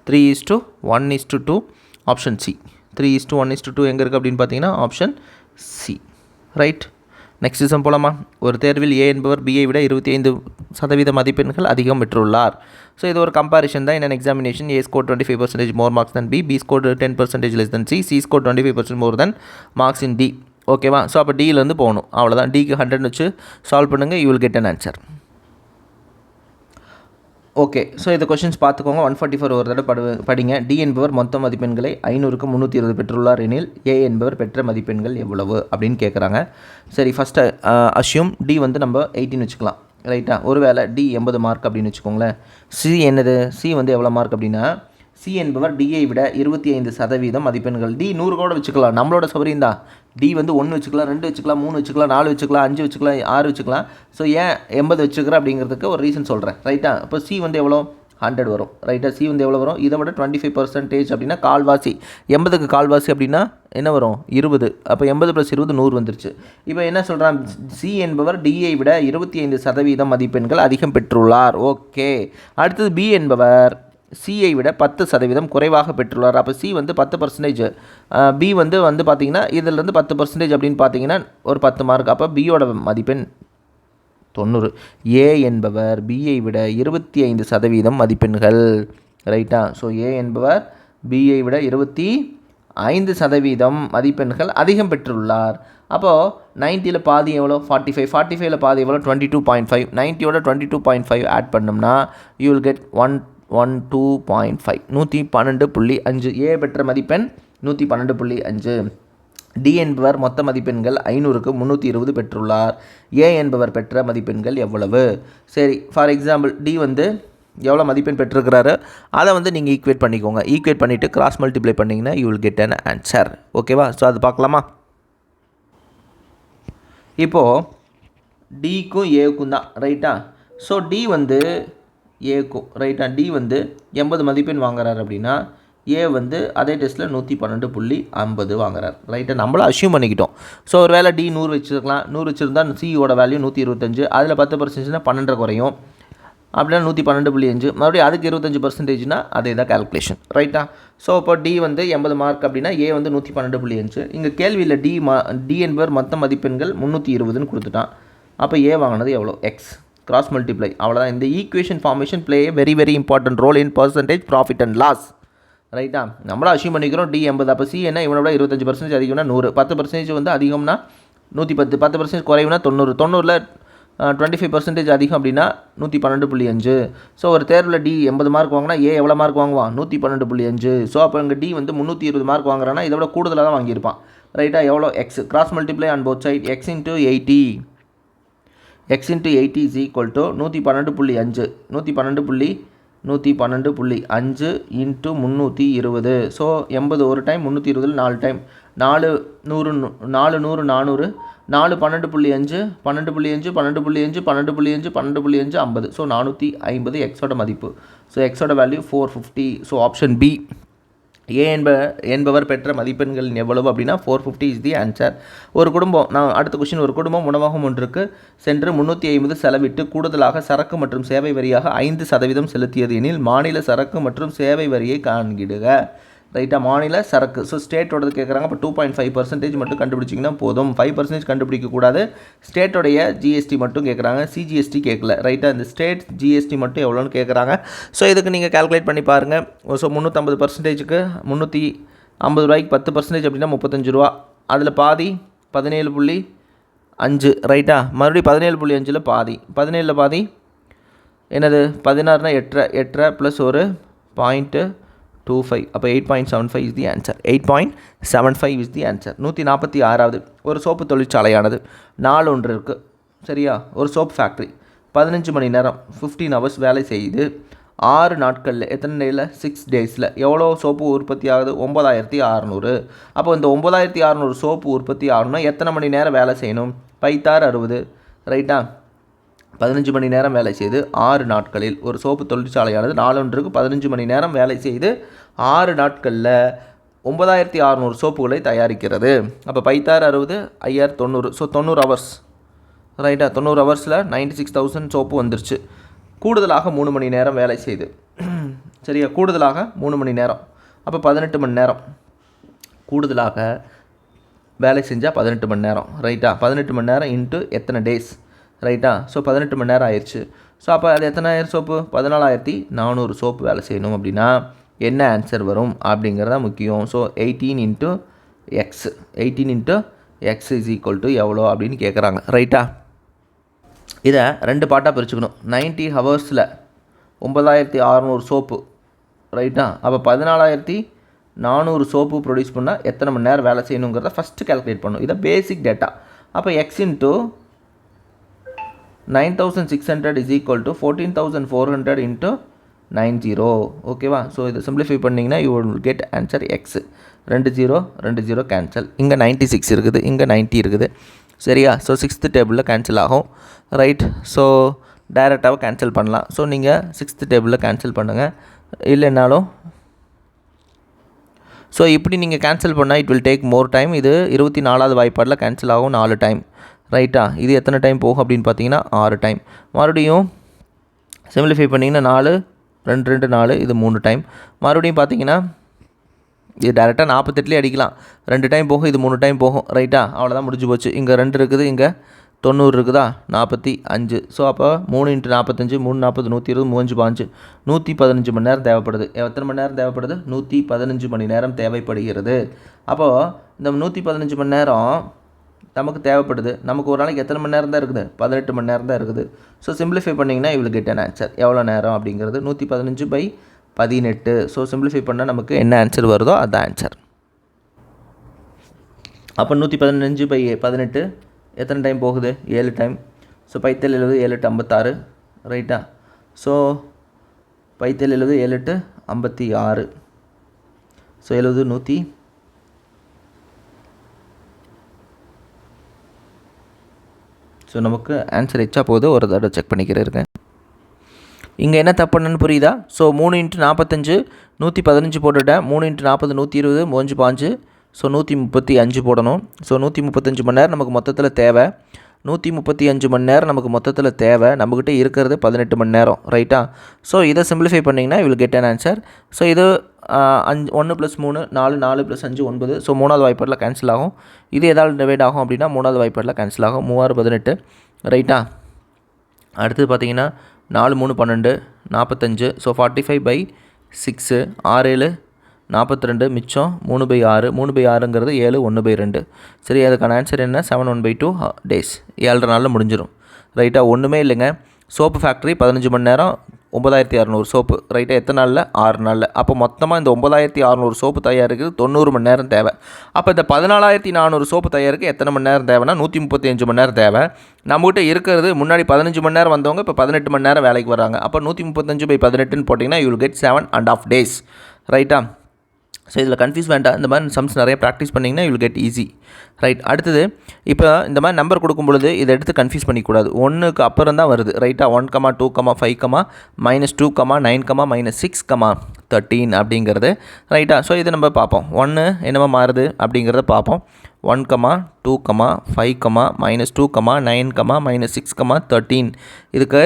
3:1:2 option C. 3:1:2 எங்கே இருக்குது அப்படின்னு பார்த்தீங்கன்னா option C. Right, next sum போலாமா? ஒரு தேர்வில் ஏ என்பவர் பியை விட 25% மதிப்பெண்கள் அதிகம் பெற்றுள்ளார். ஸோ இது ஒரு கம்பேரிஷன் தான். In examination A score 25% more marks than B score 10% less than C score 25% more than marks in D. ஓகேவா? ஸோ அப்போ டியிலேருந்து போகணும், அவ்வளோதான். டிக்கு 100 வச்சு சால்வ் பண்ணுங்கள், you will get an answer. Okay, so இந்த கொஷின்ஸ் பார்த்துக்கோங்க. 144 ஒரு தடவை படிங்க. டி என்பவர் மொத்த மதிப்பெண்களை 500க்கு 320 பெற்றுள்ளார் எனில் ஏ என்பவர் பெற்ற மதிப்பெண்கள் எவ்வளவு அப்படின்னு கேட்குறாங்க. சரி, ஃபஸ்ட்டு அஷ்யூம் டி வந்து நம்ம 18 வச்சுக்கலாம். ரைட்டா? ஒருவேளை டி 80 மார்க் அப்படின்னு வச்சுக்கோங்களேன். சி என்னது, சி வந்து எவ்வளோ மார்க் அப்படின்னா, சி என்பவர் டியை விட 25% மதிப்பெண்கள். டி 100 கூட வச்சுக்கலாம், நம்மளோட சௌகரியம் தான். டி வந்து 1 வச்சுக்கலாம், 2 வச்சுக்கலாம், 3 வச்சுக்கலாம், 4 வச்சுக்கலாம், 5 வச்சுக்கலாம், 6 வச்சுக்கலாம். ஸோ ஏன் 80 வச்சுக்கிறேன் அப்படிங்கிறதுக்கு ஒரு ரீசன் சொல்கிறேன். ரைட்டா? இப்போ சி வந்து எவ்வளோ, 100 வரும். ரைட்டா? சி வந்து எவ்வளோ வரும், இதை விட 25% அப்படின்னா கால்வாசி. 80க்கு கால்வாசி அப்படின்னா என்ன வரும், 20. அப்போ 80 + 20 100 வந்துருச்சு. இப்போ என்ன சொல்கிறான், சி என்பவர் டியை விட 25% மதிப்பெண்கள் அதிகம் பெற்றுள்ளார். ஓகே, அடுத்தது பி என்பவர் சியை விட 10% குறைவாக பெற்றுள்ளார். அப்போ சி வந்து 10%, பி வந்து பார்த்தீங்கன்னா இதிலேருந்து 10% அப்படின்னு பார்த்தீங்கன்னா ஒரு 10 மார்க். அப்போ பியோட மதிப்பெண் 90. ஏ என்பவர் பியை விட 25% மதிப்பெண்கள். ரைட்டா? ஸோ ஏ என்பவர் பியை விட 25% மதிப்பெண்கள் அதிகம் பெற்றுள்ளார். அப்போது 90ல் பாதி எவ்வளோ, 45. 45ல் பாதி எவ்வளோ, 22.5. 90யோட 22.5 ஆட் பண்ணோம்னா யூ வில் கெட் 112.5. 112.5. ஏ பெற்ற மதிப்பெண் 112.5. டி என்பவர் மொத்த மதிப்பெண்கள் 500க்கு 320 பெற்றுள்ளார். ஏ என்பவர் பெற்ற மதிப்பெண்கள் எவ்வளவு? சரி, ஃபார் எக்ஸாம்பிள் டி வந்து எவ்வளோ மதிப்பெண் பெற்றிருக்கிறாரு அதை வந்து நீங்கள் ஈக்குவேட் பண்ணிக்கோங்க. ஈக்குவேட் பண்ணிவிட்டு கிராஸ் மல்டிப்ளை பண்ணிங்கன்னா you will get an answer. ஓகேவா? ஸோ அது பார்க்கலாமா? இப்போது டிக்கும் ஏக்கும் தான். ரைட்டா? ஸோ டி வந்து ஏக்கும். ரைட்டா? டி வந்து 80 மதிப்பெண் வாங்குறாரு அப்படின்னா ஏ வந்து அதே டெஸ்ட்டில் 112.50 வாங்குறாரு. ரைட்டா? நம்மளும் அஷ்யூம் பண்ணிக்கிட்டோம். ஸோ ஒரு வேளை டி 100 வச்சுருக்கலாம். 100 வச்சுருந்தா சியோட வேல்யூ 125. அதில் 10% 12 குறையும். அப்படின்னா 112.5. மறுபடியும் அதுக்கு 25%னா அதே தான் கால்குலேஷன். ரைட்டா? ஸோ இப்போ டி வந்து 80 மார்க் அப்படின்னா ஏ வந்து 112.5. இங்கே கேள்வியில் டி என்பவர் மொத்த மதிப்பெண்கள் 320ன்னு கொடுத்துட்டான். அப்போ ஏ வாங்கினது எவ்வளோ, எக்ஸ். கிராஸ் மல்டிப்ளை, அவ்வளோதான். இந்த equation formation play very very important role in percentage profit and loss. ரைட்டா? நம்மளும் அஷ்யூம் பண்ணிக்கிறோம் டி 80. அப்போ சி என்ன, இவனோட 25% அதிகம்னா 100. 10% வந்து அதிகம்னா 110. 10% குறைவுனா 90. 90ல் 25% அதிகம் அப்படின்னா 112.5. ஸோ ஒரு தேர்வில் டி 80 மார்க் வாங்கினா ஏ எவ்வளோ மார்க் வாங்குவான், 112.5. ஸோ அப்போ இங்கே டி வந்து 320 மார்க் வாங்குறான்னா இதை விட கூடுதலாக தான் வாங்கியிருப்பான். ரைட்டா? எவ்வளோ, X. Cross multiply on both side. X into 80. X into 80 is equal to 112.5. 112.5 112.5 into 320. So 80 ஒரு டைம், 320 4 டைம், 4 100 4 100 400, 4 12.5 12.5 12.5 12.5 12.5 50. ஸோ 450 எக்ஸோட மதிப்பு. ஸோ எக்ஸோட value 450. So option B A என்பவர் பெற்ற மதிப்பெண்கள் எவ்வளவு அப்படின்னா 450 இஸ் தி ஆன்சர். ஒரு குடும்பம், நான் அடுத்த கொஸ்டின், ஒரு குடும்பம் உணவகம் ஒன்றுக்கு சென்று 350 செலவிட்டு கூடுதலாக சரக்கு மற்றும் சேவை வரியாக 5% செலுத்தியது எனில் மாநில சரக்கு மற்றும் சேவை வரியை காண்கிடுக. ரைட்டாக, மாநில சரக்கு. ஸோ ஸ்டேட்டோடது கேட்குறாங்க. இப்போ 2.5% மட்டும் கண்டுபிடிச்சிங்கன்னா போதும். 5% கண்டுபிடிக்கக்கூடாது. ஸ்டேட்டோடைய ஜிஎஸ்டி மட்டும் கேட்குறாங்க, சிஜிஎஸ்டி கேட்கல. ரைட்டாக, இந்த ஸ்டேட் ஜிஎஸ்டி மட்டும் எவ்வளோன்னு கேட்குறாங்க. ஸோ இதுக்கு நீங்கள் கால்குலேட் பண்ணி பாருங்கள். ஸோ 350%க்கு 350 ரூபாய்க்கு 10% அப்படின்னா 35 ரூபா. அதில் பாதி 17.5. ரைட்டா, மறுபடியும் 17.5 பாதி, 17 பாதி என்னது 16னா 8 ப்ளஸ் ஒரு 0.25. அப்போ 8.75 is the answer. 8.75 is the answer. 146வது, ஒரு சோப்பு தொழிற்சாலையானது 4 ஒன்று இருக்குது. சரியா, ஒரு சோப் ஃபேக்ட்ரி 15 மணி நேரம் 15 ஹவர்ஸ் வேலை செய்து 6 நாட்களில், எத்தனை டேயில் 6 டேஸில் எவ்வளோ சோப்பு உற்பத்தி ஆகுது? 9600. அப்போ இந்த 9600 சோப்பு உற்பத்தி ஆகணும்னா எத்தனை மணி நேரம் வேலை செய்யணும்? 5×60. ரைட்டா, 15 மணி நேரம் வேலை செய்து 6 நாட்களில் ஒரு சோப்பு தொழிற்சாலையானது 4 ஒன்றுக்கு 15 மணி நேரம் வேலை செய்து 6 நாட்களில் 9600 சோப்புகளை தயாரிக்கிறது. அப்போ 5×60 5090. So 90 hours. ரைட்டா, 90 ஹவர்ஸில் 96,000 சோப்பு வந்துருச்சு. கூடுதலாக 3 மணி நேரம் வேலை செய்து, சரியா, கூடுதலாக 3 மணி நேரம், அப்போ 18 மணி நேரம். கூடுதலாக வேலை செஞ்சால் 18 மணி நேரம். ரைட்டா, 18 மணி நேரம் இன்ட்டு எத்தனை டேஸ்? ரைட்டா, ஸோ 18 மணி நேரம் ஆயிடுச்சு. ஸோ அப்போ அது எத்தனாயிரம் சோப்பு? 14400 சோப்பு வேலை செய்யணும். அப்படின்னா என்ன ஆன்சர் வரும் அப்படிங்கிறதா முக்கியம். So 18 × x, 18 × x is equal to எவ்வளோ அப்படின்னு கேட்குறாங்க. ரைட்டா, இதை 2 பார்ட்டாக பிரிச்சுக்கணும். 90 ஹவர்ஸில் 9600 சோப்பு. ரைட்டா, அப்போ 14400 சோப்பு ப்ரொடியூஸ் பண்ணால் எத்தனை மணி நேரம் வேலை செய்யணுங்கிறத ஃபஸ்ட்டு கேல்குலேட் பண்ணணும். இதை பேசிக் டேட்டா. அப்போ x into 9600 is equal to 14400 into 90. ஓகேவா? ஸோ இதை சிம்பிளிஃபை பண்ணிங்கன்னா you will get answer X. 2 cancel. இங்கே 96 இருக்குது, இங்கே 90 இருக்குது. சரியா? ஸோ 6th டேபிளில் கேன்சல் ஆகும். ரைட், ஸோ டைரெக்டாக கேன்சல் பண்ணலாம். ஸோ நீங்கள் 6th டேபிளில் கேன்சல் பண்ணுங்கள். இல்லைன்னாலும் ஸோ இப்படி நீங்கள் கேன்சல் பண்ணால் it will take more time. இது 24வது வாய்ப்பாடில் கேன்சல் ஆகும் 4 டைம். ரைட்டா, இது எத்தனை டைம் போகும் அப்படின்னு பார்த்தீங்கன்னா 6 டைம். மறுபடியும் சிம்பிளிஃபை பண்ணிங்கன்னா 4 2 2 4, இது 3 டைம். மறுபடியும் பார்த்தீங்கன்னா இது டேரெக்டாக 48லேயே அடிக்கலாம். 2 டைம் போகும், இது 3 டைம் போகும். ரைட்டா, அவ்வளோதான், முடிஞ்சு போச்சு. இங்கே 2 இருக்குது, இங்கே 90 இருக்குதா, 45. ஸோ அப்போ 3 × 45, 3 40 120, 3 5 115 மணி நேரம் தேவைப்படுது. எத்தனை மணி நேரம் தேவைப்படுது? 115 மணி நேரம் தேவைப்படுகிறது. அப்போது இந்த 115 மணி நேரம் நமக்கு தேவைப்படுது. நமக்கு ஒரு நாளைக்கு எத்தனை மணி நேரம் தான் இருக்குது? 18 மணி நேரம் தான் இருக்குது. ஸோ சிம்பிளிஃபை பண்ணிங்கன்னா இவ்வளோ கெட் அன் ஆன்சர். எவ்வளோ நேரம் அப்படிங்கிறது 115/18. ஸோ சிம்பிளிஃபை பண்ணால் நமக்கு என்ன ஆன்சர் வருதோ அதுதான் ஆன்சர். அப்போ 115/18 எத்தனை டைம் போகுது? 7 டைம். ஸோ 5×70 7 8 56. ரைட்டா, ஸோ 5×70 7 8 56. ஸோ 70 100. ஸோ நமக்கு ஆன்சர் எச்சா போகுது. ஒரு தடவை செக் பண்ணிக்கிறேன். இங்கே என்ன தப்புன்னு புரியுதா? ஸோ 3 × 45 115 போட்டுட்டேன். 3 × 40 120 3 5. ஸோ 135 போடணும். ஸோ 135 மணி நேரம் நமக்கு மொத்தத்தில் தேவை. 135 மணி நேரம் நமக்கு மொத்தத்தில் தேவை. நம்மக்கிட்ட இருக்கிறது 18 மணி நேரம். ரைட்டா, ஸோ இதை சிம்பிளிஃபை பண்ணிங்கன்னா will get an answer. So இது 1 + 3 4 4 + 5 9. ஸோ 3வது வாய்ப்பாடில் கேன்சல் ஆகும். இது எதாவது டிவைட் ஆகும் அப்படின்னா 3வது வாய்ப்பாடில் கேன்சல் ஆகும். 3 6 18. ரைட்டா, அடுத்தது பார்த்தீங்கன்னா 4 3 12 45. ஸோ 45/6. 6 7 42. மிச்சம் 3/6. 3/6ங்கிறது 7 1/2. சரி, அதுக்கான ஆன்சர் என்ன? 7 1/2 டேஸ். 7.5 நாளில் முடிஞ்சிடும். ரைட்டா, ஒன்றுமே இல்லைங்க. சோப்பு ஃபேக்ட்ரி 15 மணி நேரம் 9600 சோப்பு ரைட்டாக எத்தனை நாளில் 6 நாளில். அப்போ மொத்தமாக இந்த 9600 சோப்பு தயாரிக்கிறது 90 மணி நேரம் தேவை. அப்போ இந்த 14400 சோப்பு தயாரிக்க எத்தனை மணி நேரம் தேவைன்னா 135 மணி நேரம் தேவை. நம்மகிட்ட இருக்கிறது முன்னாடி 15 மணி நேரம் வந்தவங்க இப்போ 18 மணி நேரம் வேலைக்கு வராங்க. அப்போ 135/18ன்னு போட்டிங்கன்னா யூ வில் கெட் 7.5 days ரைட்டா. ஸோ இதில் கன்ஃபியூஸ் வேண்டாம். இந்த மாதிரி சம்ஸ் நிறைய ப்ராக்டிஸ் பண்ணிங்கன்னா you will get easy right. அடுத்தது இப்போ இந்த மாதிரி நம்பர் கொடுக்கும் பொழுது இதை எடுத்து கன்ஃபியூஸ் பண்ணிக்கூடாது. 1க்கு அப்புறம் தான் வருது ரைட்டா. 1, 2, 5, -2, -9, -6, 13 அப்படிங்கிறது ரைட்டா. ஸோ இதை நம்ம பார்ப்போம். 1 என்னமா மாறுது அப்படிங்கிறத பார்ப்போம். 1, 2, 5, -2, -9, -6, 13. இதுக்கு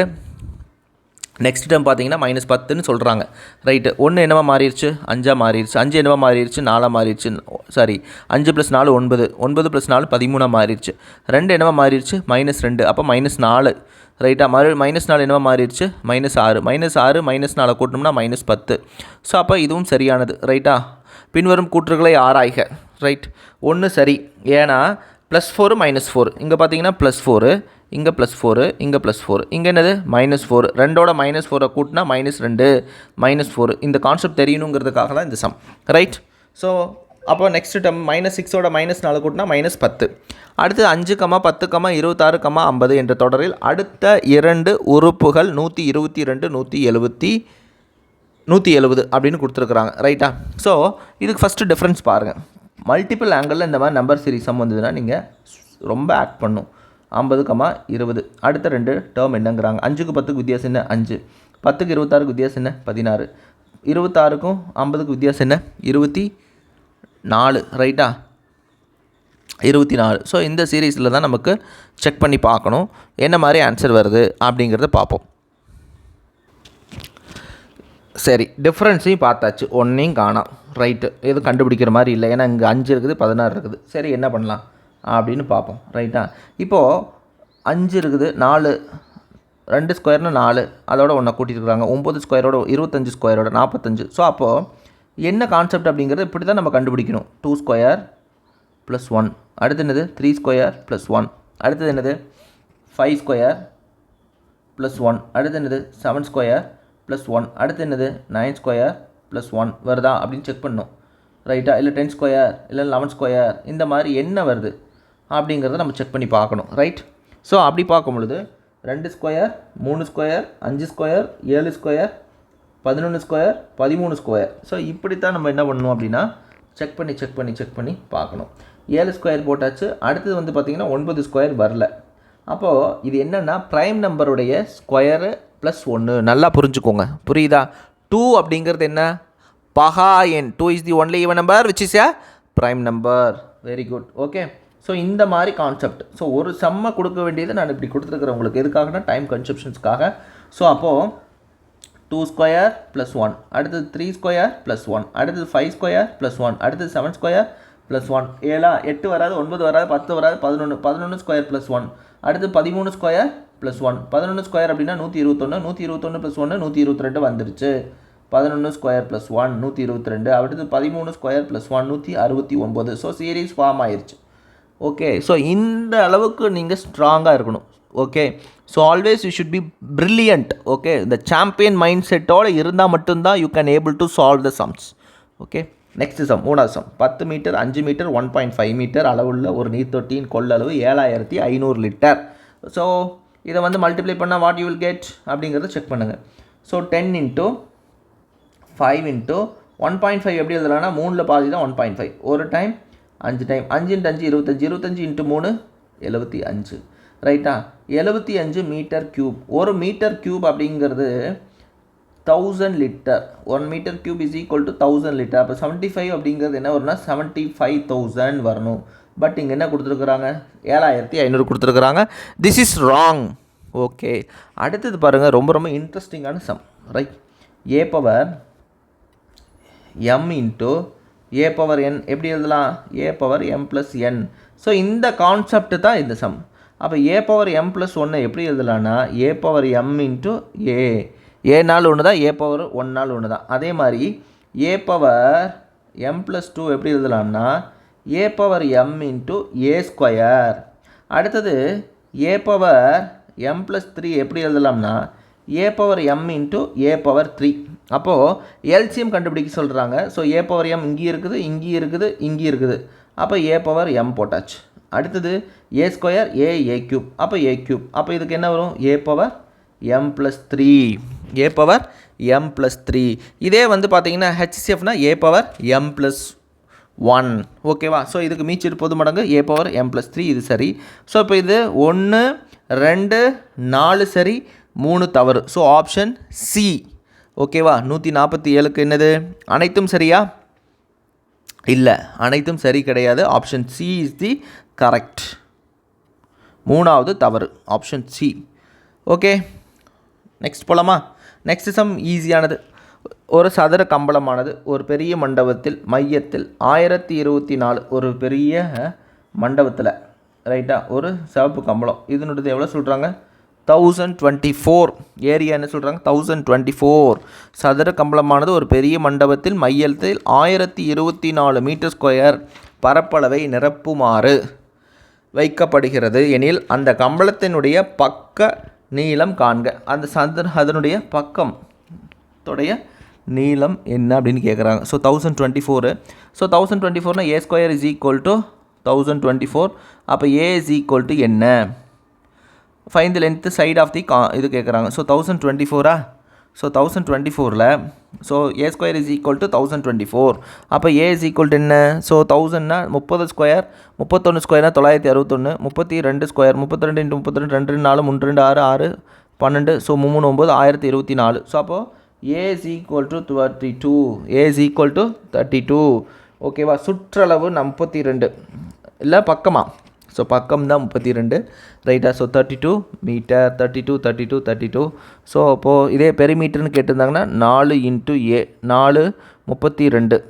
நெக்ஸ்ட் டைம் பார்த்தீங்கன்னா -10ன்னு சொல்கிறாங்க ரைட்டு. 1 என்னவா மாறிடுச்சு 5ஆக மாறிடுச்சு. 5 என்னவா மாறிடுச்சு 4ஆக மாறிடுச்சு. சாரி 5 + 4 9, 9 + 4 13ஆக மாறிடுச்சு. 2 என்னவா மாறிடுச்சு -2, அப்போ -4 ரைட்டா. -4 என்னவா மாறிடுச்சு -6, -6 -4 கூட்டணும்னா -10. ஸோ அப்போ இதுவும் சரியானது ரைட்டா. பின்வரும் கூற்றுகளை ஆராய்க ரைட். 1 சரி, ஏன்னா +4 -4 இங்கே பார்த்தீங்கன்னா +4, இங்கே +4, இங்கே +4, இங்கே என்னது -4, 2ஓட -4 கூட்டினா -2 -4. இந்த கான்செப்ட் தெரியணுங்கிறதுக்காக தான் இந்த சம் ரைட். ஸோ அப்போ நெக்ஸ்ட் டம் -6ஓட -4 கூட்டினா -10. அடுத்து 5, 10, 26, 50 என்ற தொடரில் அடுத்த 2 உறுப்புகள் 122, 170 அப்படின்னு கொடுத்துருக்குறாங்க ரைட்டா. ஸோ இதுக்கு ஃபஸ்ட்டு டிஃப்ரென்ஸ் பாருங்கள். மல்டிபிள் ஆங்கிளில் இந்த மாதிரி நம்பர் சீரிஸ் சம் வந்ததுன்னா நீங்கள் ரொம்ப ஆக்ட் பண்ணும். 50, 20 அடுத்த 2 டேர்ம் என்னங்கிறாங்க. 5க்கு 10க்கு வித்தியாசம் என்ன 5, 10க்கு 26க்கு வித்தியாசம் என்ன 16, 26க்கும் 50க்கு வித்தியாசம் என்ன 24 ரைட்டா 24. ஸோ இந்த சீரீஸில் தான் நமக்கு செக் பண்ணி பார்க்கணும் என்ன மாதிரி ஆன்சர் வருது அப்படிங்கிறத பார்ப்போம். சரி, டிஃப்ரென்ஸையும் பார்த்தாச்சு, ஒன்றையும் காணோம் ரைட்டு. எதுவும் கண்டுபிடிக்கிற மாதிரி இல்லை, ஏன்னா இங்கே 5 இருக்குது 16 இருக்குது. சரி என்ன பண்ணலாம் அப்படின்னு பார்ப்போம் ரைட்டா. இப்போது 5 இருக்குது, 4 2 ஸ்கொயர்னு 4, அதோட ஒன்றை கூட்டியிருக்கிறாங்க. 9 ஸ்கொயரோட 25 ஸ்கொயரோட 45. ஸோ அப்போது என்ன கான்செப்ட் அப்படிங்கிறது இப்படி தான் நம்ம கண்டுபிடிக்கணும். 2 ஸ்கொயர் + 1, அடுத்து என்னது 3 ஸ்கொயர் + 1, அடுத்தது என்னது 5 ஸ்கொயர் + 1, அடுத்து என்னது 7 ஸ்கொயர் + 1, அடுத்து என்னது 9 ஸ்கொயர் + 1 வருதா அப்படின்னு செக் பண்ணணும் ரைட்டா. இல்லை 10 ஸ்கொயர் இல்லை 11 ஸ்கொயர் இந்த மாதிரி என்ன வருது அப்படிங்கிறத நம்ம செக் பண்ணி பார்க்கணும் ரைட். ஸோ அப்படி பார்க்கும் பொழுது 2 square 3 square 5 square 7 square 11 square 13 square. So இப்படித்தான் நம்ம என்ன பண்ணணும் அப்படின்னா செக் பண்ணி பார்க்கணும். 7 ஸ்கொயர் போட்டாச்சு. அடுத்தது வந்து பார்த்திங்கன்னா 9 ஸ்கொயர் வரல. அப்போது இது என்னென்னா ப்ரைம் நம்பருடைய ஸ்கொயரு +1. நல்லா புரிஞ்சுக்கோங்க, புரியுதா. 2 அப்படிங்கிறது என்ன பகா எண். 2 is the only even number which is a prime number. Very good okay. So இந்த மாதிரி கான்செப்ட். ஸோ ஒரு சம்மை கொடுக்க வேண்டியது நான் இப்படி கொடுத்துருக்குறேன் உங்களுக்கு. எதுக்காகனா டைம் கன்செப்ஷன்ஸ்க்காக. ஸோ அப்போது 2 ஸ்கொயர் + 1, அடுத்தது 3 ஸ்கொயர் + 1, அடுத்தது 5 ஸ்கொயர் + 1, அடுத்தது 7 ஸ்கொயர் + 1, 8 வராது, 9 வராது, 10 வராது, 11 ஸ்கொயர் + 1, அடுத்து 13 ஸ்கொயர் + 1. 11 ஸ்கொயர் அப்படின்னா 121, 121 + 1 122 வந்துருச்சு. 11 ஸ்கொயர் + 1 122, அடுத்து 13 ஸ்கொயர் + 1 169. ஸோ சீரீஸ் ஃபார்ம் ஆயிடுச்சு. ஓகே. ஸோ இந்த அளவுக்கு நீங்கள் ஸ்ட்ராங்காக இருக்கணும். Okay. So always you should be brilliant. Okay. இந்த சாம்பியன் மைண்ட் செட்டோடு இருந்தால் மட்டும்தான் you can able to solve the sums. Okay. Next sum, மூணாவது சம். 10 மீட்டர் 5 மீட்டர் 1.5 மீட்டர் அளவுள்ள ஒரு நீர்த்தொட்டியின் கொள்ளளவு 7500 லிட்டர். ஸோ இதை வந்து மல்டிப்ளை பண்ணால் வாட் யூ வில் கெட் அப்படிங்கிறத செக் பண்ணுங்கள். ஸோ 10 × 5 × 1.5 எப்படி எழுதலாம்னா 3ல் பாதி தான் 1.5. ஒரு டைம் 5 டைம் 5 × 5 25, 25 × 3 75 ரைட்டா. 75 மீட்டர் க்யூப். ஒரு மீட்டர் க்யூப் அப்படிங்கிறது 1000 litre. 1 metre cube is equal to 1000 litre. அப்போ 75 அப்படிங்கிறது என்ன வரும்னா 75,000 வரணும். பட் இங்கே என்ன கொடுத்துருக்குறாங்க 7500 கொடுத்துருக்குறாங்க. This is wrong. ஓகே. அடுத்தது பாருங்கள், ரொம்ப ரொம்ப இன்ட்ரெஸ்டிங்கான sum right. a power m into a power n எப்படி எழுதலாம் a power m + n. So இந்த கான்செப்ட் தான் இந்த சம். அப்போ a பவர் m + 1 எப்படி எழுதலான்னா a power m into a நாள் ஒன்று தான், a பவர் 1 நாள் ஒன்று தான். அதே மாதிரி a பவர் m + 2 எப்படி எழுதலாம்னா a power m into a square. அடுத்தது a பவர் m + 3 எப்படி எழுதலாம்னா a power M into a power 3. அப்போது எல்சிஎம் கண்டுபிடிக்க சொல்கிறாங்க. ஸோ ஏ பவர் எம் இங்கேயும் இருக்குது, இங்கேயும் இருக்குது, இங்கேயும் இருக்குது. அப்போ ஏ பவர் எம் போட்டாச்சு. அடுத்தது ஏ ஸ்கொயர் ஏ க்யூப். அப்போ ஏ க்யூப். அப்போ இதுக்கு என்ன வரும்? A power M plus 3. A power M plus 3. இதே வந்து பார்த்தீங்கன்னா ஹெச்சிஎஃப்னா ஏ பவர் எம் ப்ளஸ் 1. ஓகேவா? ஸோ இதுக்கு மீச்சிட்டு பொது மடங்கு ஏ பவர் எம் ப்ளஸ் 3. இது சரி. ஸோ இப்போ இது 1 2 4 சரி, 3 தவறு. So option C. ஓகேவா? 147க்கு என்னது? அனைத்தும் சரியா? இல்லை, அனைத்தும் சரி கிடையாது. Option C is the correct. 3வது தவறு, ஆப்ஷன் சி. ஓகே, நெக்ஸ்ட் போகலாமா? நெக்ஸ்ட் சம் ஈஸியானது. ஒரு சதுர கம்பளமானது ஒரு பெரிய மண்டபத்தில் மையத்தில் 1024, ஒரு பெரிய மண்டபத்தில் ரைட்டா ஒரு சிவப்பு கம்பளம். இதனுடைய எவ்வளோ சொல்கிறாங்க? 1024. ஏரியா என்ன சொல்கிறாங்க? 1024. சதுர கம்பளமானது ஒரு பெரிய மண்டபத்தில் மையத்தில் 1024 மீட்டர் ஸ்கொயர் பரப்பளவை நிரப்புமாறு வைக்கப்படுகிறது எனில் அந்த கம்பளத்தினுடைய பக்க நீளம் காண்க. அந்த அதனுடைய பக்கம் உடைய நீளம் என்ன அப்படின்னு கேட்குறாங்க. ஸோ 1024. ஸோ 1024னா A square is equal to 1024. அப்போ ஏ இஸ் ஈக்குவல் டு என்ன? Find the length side of the இது கேட்குறாங்க. ஸோ 1024. ஸோ 1024ல் so A square is equal to 1024. அப்போ ஏ இஸ் ஈக்குவல் டு என்ன? ஸோ 1000னா 30 ஸ்கொயர், 31 ஸ்கொயர்னா 961, 32 ஸ்கொயர், 32 இன்ட்டு 32, 2 4 3 2 6 6 12, ஸோ 3 9 1024. ஸோ அப்போது A is equal to 32. A is equal to 32. ஓகேவா? சுற்றளவு 32 இல்லை பக்கமா? ஸோ பக்கம் தான் 32 ரைட்டா? So 32 metre. 32 32 32. ஸோ அப்போது இதே பெரிமீட்டர்னு கேட்டிருந்தாங்கன்னா 4 இன்ட்டு ஏ, 4 32.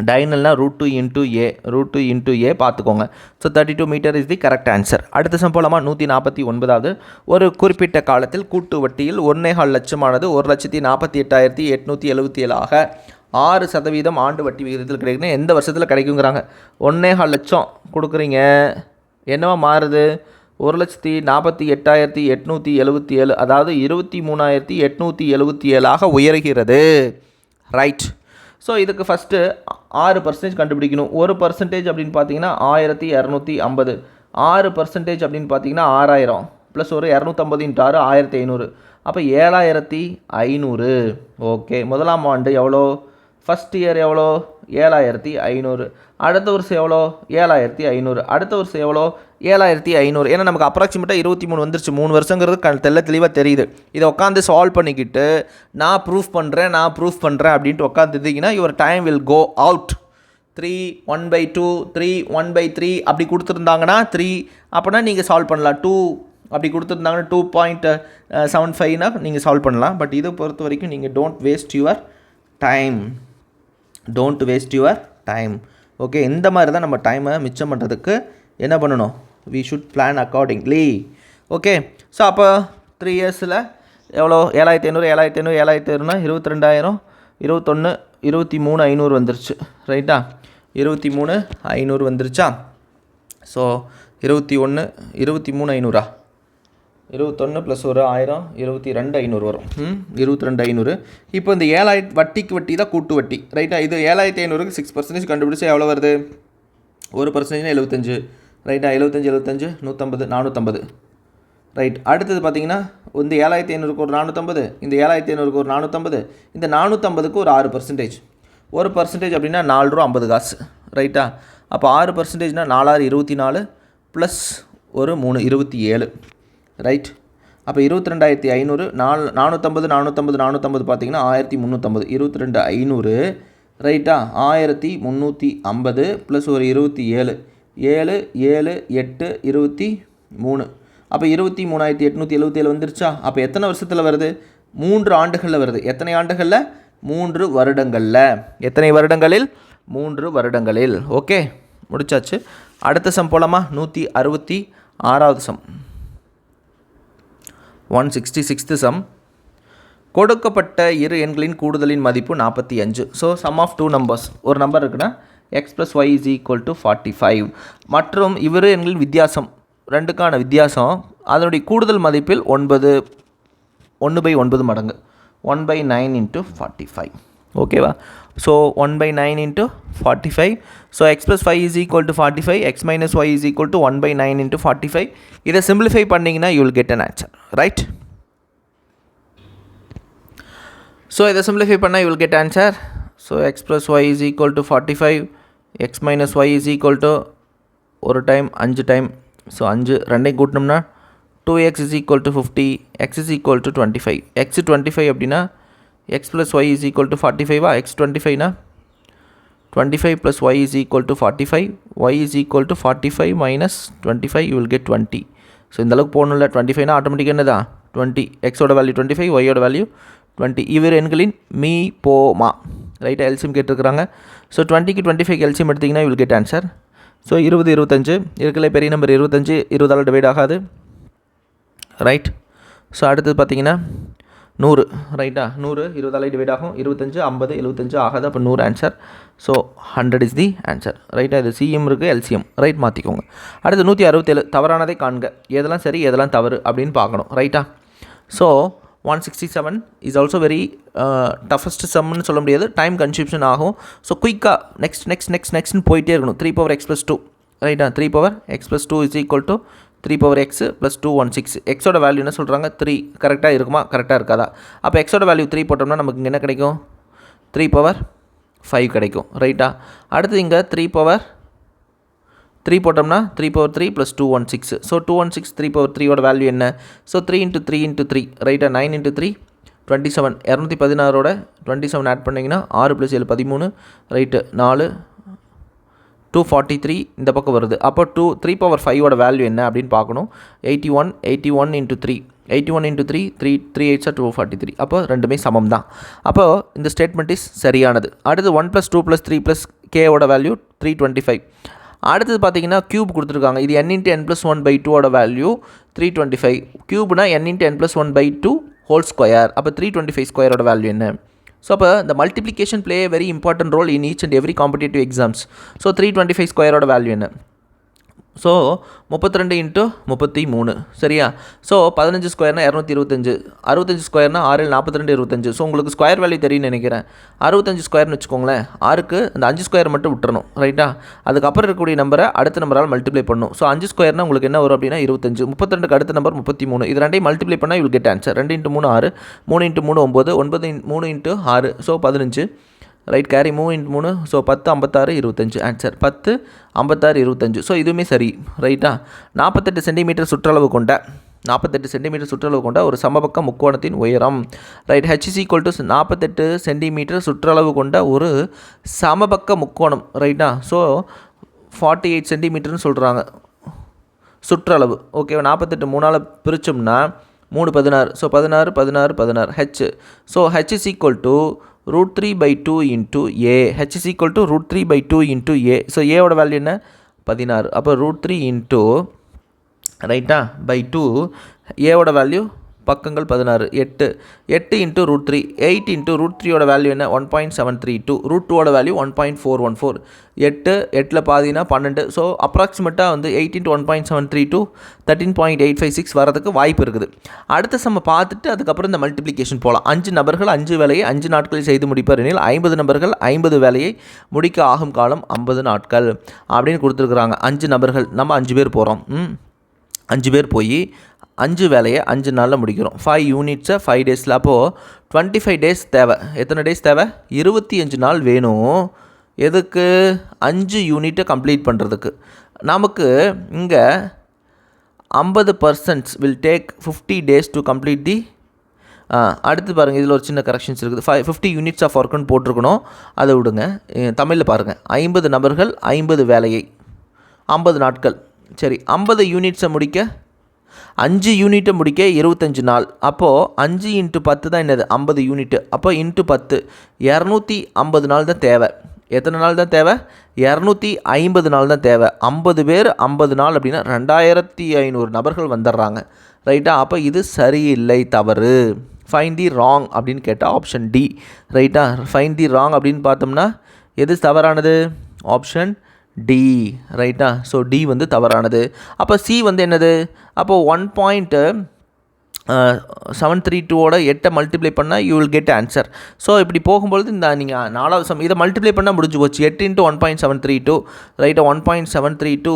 டைனல்னா √2 இன்ட்டு ஏ, √2 இன்ட்டு ஏ பார்த்துக்கோங்க. So 32 metre is the correct answer. அடுத்த சம் போலாமா? 149வது. ஒரு குறிப்பிட்ட காலத்தில் கூட்டு வட்டியில் 1.25 லட்சமானது 1,48,877 ஆக 6% ஆண்டு வட்டி விகிதத்தில் கிடைக்குதுன்னு எந்த வருஷத்தில் கிடைக்குங்கிறாங்க. 1.25 லட்சம் கொடுக்குறீங்க, என்னவா மாறுது? 1,48,877, அதாவது 23,877 ஆக உயர்கிறது. ரைட். ஸோ இதுக்கு ஃபஸ்ட்டு 6% கண்டுபிடிக்கணும். 1% அப்படின்னு பார்த்தீங்கன்னா 1250. 6% அப்படின்னு பார்த்தீங்கன்னா 6000 ப்ளஸ் ஒரு 250 × 6 1500. அப்போ 7500. ஓகே, முதலாம் ஆண்டு எவ்வளோ? ஃபஸ்ட் இயர் எவ்வளோ? 7500. அடுத்த வருஷம் எவ்வளோ? 7500. அடுத்த வருஷம் எவ்வளோ? 7500. ஏன்னா நமக்கு அப்ராக்சிமேட்டாக 23 வந்துருச்சு. 3 வருஷங்கிறது தெளிவாக தெரியுது. இதை உட்காந்து சால்வ் பண்ணிக்கிட்டு நான் ப்ரூஃப் பண்ணுறேன் அப்படின்ட்டு உட்காந்துட்டிங்கன்னா your time will go out. 3 1/2 3 1/3 அப்படி கொடுத்துருந்தாங்கன்னா 3 அப்படின்னா நீங்கள் சால்வ் பண்ணலாம். 2 அப்படி கொடுத்துருந்தாங்கன்னா 2.75னா நீங்கள் சால்வ் பண்ணலாம். பட் இதை பொறுத்த வரைக்கும் நீங்கள் don't waste your time. Okay, இந்த மாதிரி தான் நம்ம டைமை மிச்சம் பண்ணுறதுக்கு என்ன பண்ணணும்? we should plan accordingly. Okay, so அப்போ 3 இயர்ஸில் எவ்வளோ? 7500 22,000 21 23,500 வந்துருச்சு. ரைட்டா? 23,500 வந்துருச்சா? ஸோ 23,500 21 ப்ளஸ் ஒரு 1000 22,500 வரும். 22,500. இப்போ இந்த 7,000 வட்டி தான் கூட்டு வட்டி. ரைட்டா? இது 7,500க்கு 6% கண்டுபிடிச்சா எவ்வளோ வருது? 1% 75. ரைட்டா? 75 150 450. ரைட். அடுத்தது பார்த்தீங்கன்னா இந்த 7,500க்கு ஒரு 450, இந்த 7,500க்கு ஒரு 450, இந்த 450க்கு ஒரு 6%. 1% அப்படின்னா 4 ரூபா 50 காசு. ரைட்டா? அப்போ 6%னா 4 24 ப்ளஸ் ஒரு 3 27. ரைட்? அப்போ 22,500 450 பார்த்தீங்கன்னா 1,350. 22,500 ரைட்டா? 1,350 ப்ளஸ் ஒரு 27 7 7 8 23. அப்போ 23,877 வந்துருச்சா? அப்போ எத்தனை வருஷத்தில் வருது? 3 ஆண்டுகளில் வருது. எத்தனை ஆண்டுகளில்? 3 வருடங்களில். எத்தனை வருடங்களில்? 3 வருடங்களில். ஓகே, முடிச்சாச்சு. அடுத்த சம் போலாமா? 166வது சம். 166th sum. கொடுக்கப்பட்ட இரு எண்களின் கூடுதலின் மதிப்பு 45. So sum of 2 numbers. ஒரு நம்பர் இருக்குன்னா x + y = 45 மற்றும் இவ்விரு எண்களின் வித்தியாசம், ரெண்டுக்கான வித்தியாசம், அதனுடைய கூடுதல் மதிப்பில் 9 1/9 மடங்கு 1/9 into 45 ஓகேவா. So 1/9 into 45. So x plus 5 is equal to 45, x minus y is equal to 1/9 into 45. இதை சிம்பிளிஃபை பண்ணிங்கன்னா you will get an answer, right? So இதை சிம்பிளிஃபை பண்ணால் you will get answer. So x plus y is equal to 45, x minus y is equal to ஒரு time 5 time, so 5 ரெண்டையும் கூட்டினோம்னா 2x is equal to 50, x is equal to 25. x 25 அப்படின்னா x plus y is equal to 45, x 25 na 25 plus y is equal to 45, y is equal to 45 minus 25, you will get 20. So இந்த அளவுக்கு போகணும்ல, 25 ஆட்டோமேட்டிக்காக என்னதா 20, எக்ஸோட value 25, ஒய்யோட value 20. இவர் எண்களின் மீ போ மா ரைட்டாக எல்சியம் கேட்டிருக்கிறாங்க. ஸோ 20க்கு 25 எல்சியம் எடுத்திங்கன்னா you will get answer. So 20 25 இருக்கல பெரிய நம்பர் 25 20ஆல் டிவைட் ஆகாது, ரைட். ஸோ அடுத்தது பார்த்தீங்கன்னா 100 ரைட்டா, 100 20ஆல் டிவைட் ஆகும், 25 50 75 ஆகாது, அப்போ 100 answer. So 100 is the answer, ரைட்டா. இது சிஎம் இருக்குது, எல்சிஎம் ரைட் மாற்றிக்கோங்க. அடுத்து 167 தவறானதை காண்க, எதெல்லாம் சரி எதெல்லாம் தவறு அப்படின்னு பார்க்கணும், ரைட்டா. So 167 is also very toughest சம்னு சொல்ல முடியாது, டைம் கன்சூப்ஷன் ஆகும். ஸோ குயிக்காக நெக்ஸ்ட்னு போயிட்டே இருக்கணும். 3/x + 2 ரைட்டா, 3/x + 2 is equal to 3/x + 216. எக்ஸோட வேல்யூ என்ன சொல்கிறாங்க 3, கரெக்டாக இருக்குமா கரெக்டாக இருக்காதா. அப்போ எக்ஸோட வேல்யூ 3 போட்டோம்னா நமக்கு இங்கே என்ன கிடைக்கும் 3/5 கிடைக்கும், ரைட்டா. அடுத்து இங்கே 3/3 போட்டோம்னா 3/3 + 216. ஸோ 216 3/3ஓட வேல்யூ என்ன. ஸோ 3 × 3 × 3 ரைட்டா, 9 × 3 27. 216ஓட 27 ஆட் பண்ணிங்கன்னா 6 + 7 13 ரைட்டு 4 243 இந்த பக்கம் வருது. அப்போ 3/5ஓட வேல்யூ என்ன அப்படின்னு பார்க்கணும். 81 × 3 81 × 3 3 8 243. அப்போ ரெண்டுமே சமம் தான். அப்போ இந்த ஸ்டேட்மெண்ட் இஸ் சரியானது. அடுத்து 1 + 2 + 3 + k-ஓட வேல்யூ 325. அடுத்தது பார்த்தீங்கன்னா க்யூப் கொடுத்துருக்காங்க. இது n × n + 1/2ஓட வேல்யூ 325. க்யூப்னா n × n + 1/2 ஹோல் ஸ்கொயர். அப்போ 325 ஸ்கொயரோட வேல்யூ என்ன. ஸோ அப்போ இந்த multiplication play very important role in each and every competitive exams. So 325 ஸ்கொயரோட வேல்யூ என்ன. ஸோ 32 × 33 சரியா. ஸோ 15 ஸ்கொயர்னா 225, 65 ஸ்கொயர்னா 6 42 25. ஸோ உங்களுக்கு ஸ்கொயர் வேல்யூ தெரியும்னு நினைக்கிறேன். 65 ஸ்கொயர்னு வச்சுக்கோங்களேன், 6க்கு அந்த 5 ஸ்கொயர் மட்டும் விட்டுறணும், ரைட்டா. அதுக்கப்புறம் இருக்கக்கூடிய நம்பரை அடுத்த நம்பரால் மல்டிப்ளை பண்ணணும். ஸோ 5 ஸ்கொயர்னா உங்களுக்கு என்ன வரும் அப்படின்னா 25. 32க்கு அடுத்த நம்பர் 33. இது ரெண்டையும் மல்டிப்ளை பண்ணால் you'll get answer. 2 × 3 6, 3 × 3 9, 9 3 × 6 so 15 right. Carry 3 × 3 so 10 56 25 answer. 10 56 25. So இதுவுமே சரி, ரைட்டா. 48 சென்டிமீட்டர் சுற்றளவு கொண்ட 48 சென்டிமீட்டர் சுற்றளவு கொண்ட ஒரு சமபக்க முக்கோணத்தின் உயரம், ரைட். h = 48 சென்டிமீட்டர் சுற்றளவு கொண்ட ஒரு சமபக்க முக்கோணம், ரைட்டா. ஸோ 48 சென்டிமீட்டர்னு சொல்கிறாங்க சுற்றளவு, ஓகேவா. 48 3ஆல் பிரித்தோம்னா 3 16. So 16 16 16 h. So h = √3/2 × a. h = √3/2 × a. So ஏவோட வேல்யூ என்ன 16. அப்போ √3 ரைட்டா /2. ஏவோட வேல்யூ பக்கங்கள் 16 8 8 × √3 8 × √3ஓட வேல்யூ என்ன 1.732. √2ஓட வேல்யூ 1.414. 8 8ல் பாதினா 12. ஸோ அப்ராக்சிமேட்டாக வந்து 8 × 1.732 13.856 வரதுக்கு வாய்ப்பு இருக்குது. அடுத்த சம்ம பார்த்துட்டு அதுக்கப்புறம் இந்த மல்டிப்ளிகேஷன் போகலாம். 5 நபர்கள் 5 வேலையை 5 நாட்களில் செய்து முடிப்பார் எனில் 50 நபர்கள் 50 வேலையை முடிக்க ஆகும் காலம் 50 நாட்கள் அப்படின்னு கொடுத்துருக்குறாங்க. 5 நபர்கள் நம்ம 5 பேர் போகிறோம். 5 பேர் போய் 5 வேலையை 5 நாளில் முடிக்கிறோம். 5 யூனிட்ஸை 5 டேஸில். அப்போது 25 டேஸ் தேவை. எத்தனை டேஸ் தேவை 25 நாள் வேணும். எதுக்கு 5 யூனிட்டை கம்ப்ளீட் பண்ணுறதுக்கு. நமக்கு இங்கே 50% will take 50 days to complete தி. அடுத்து பாருங்கள், இதில் ஒரு சின்ன கரெக்ஷன்ஸ் இருக்குது. 50 யூனிட்ஸ் ஆஃப் ஒர்க்குன்னு போட்டிருக்கணும், அதை விடுங்க. தமிழில் பாருங்கள், 50 நபர்கள் 50 வேலையை 50 நாட்கள். சரி, 50 யூனிட்ஸை முடிக்க 5 யூனிட்டை முடிக்க 25 நாள். அப்போது 5 × 10 தான் என்னது 50 யூனிட்டு. அப்போ × 10 250 நாள் தான் தேவை. எத்தனை நாள் தான் தேவை 250 நாள் தான் தேவை. 50 பேர் 50 நாள் அப்படின்னா 2500 நபர்கள் வந்துடுறாங்க, ரைட்டா. அப்போ இது சரியில்லை, தவறு. ஃபைண்ட் தி ராங் அப்படின்னு கேட்டால் ஆப்ஷன் டி, ரைட்டா. ஃபைண்ட் தி ராங் அப்படின்னு பார்த்தோம்னா எது தவறானது ஆப்ஷன் டி, ரைட்டா. ஸோ டி வந்து தவறானது. அப்போ சி வந்து என்னது. அப்போது 1.7 732ஓட 8 மல்டிப்ளை பண்ணால் you will get answer. So இப்படி போகும்பொழுது இந்த நீங்கள் 4வது சம் இதை மல்டிப்ளை பண்ணால் முடிஞ்சு போச்சு. 8 × 1.732 ரைட்டாக 1.732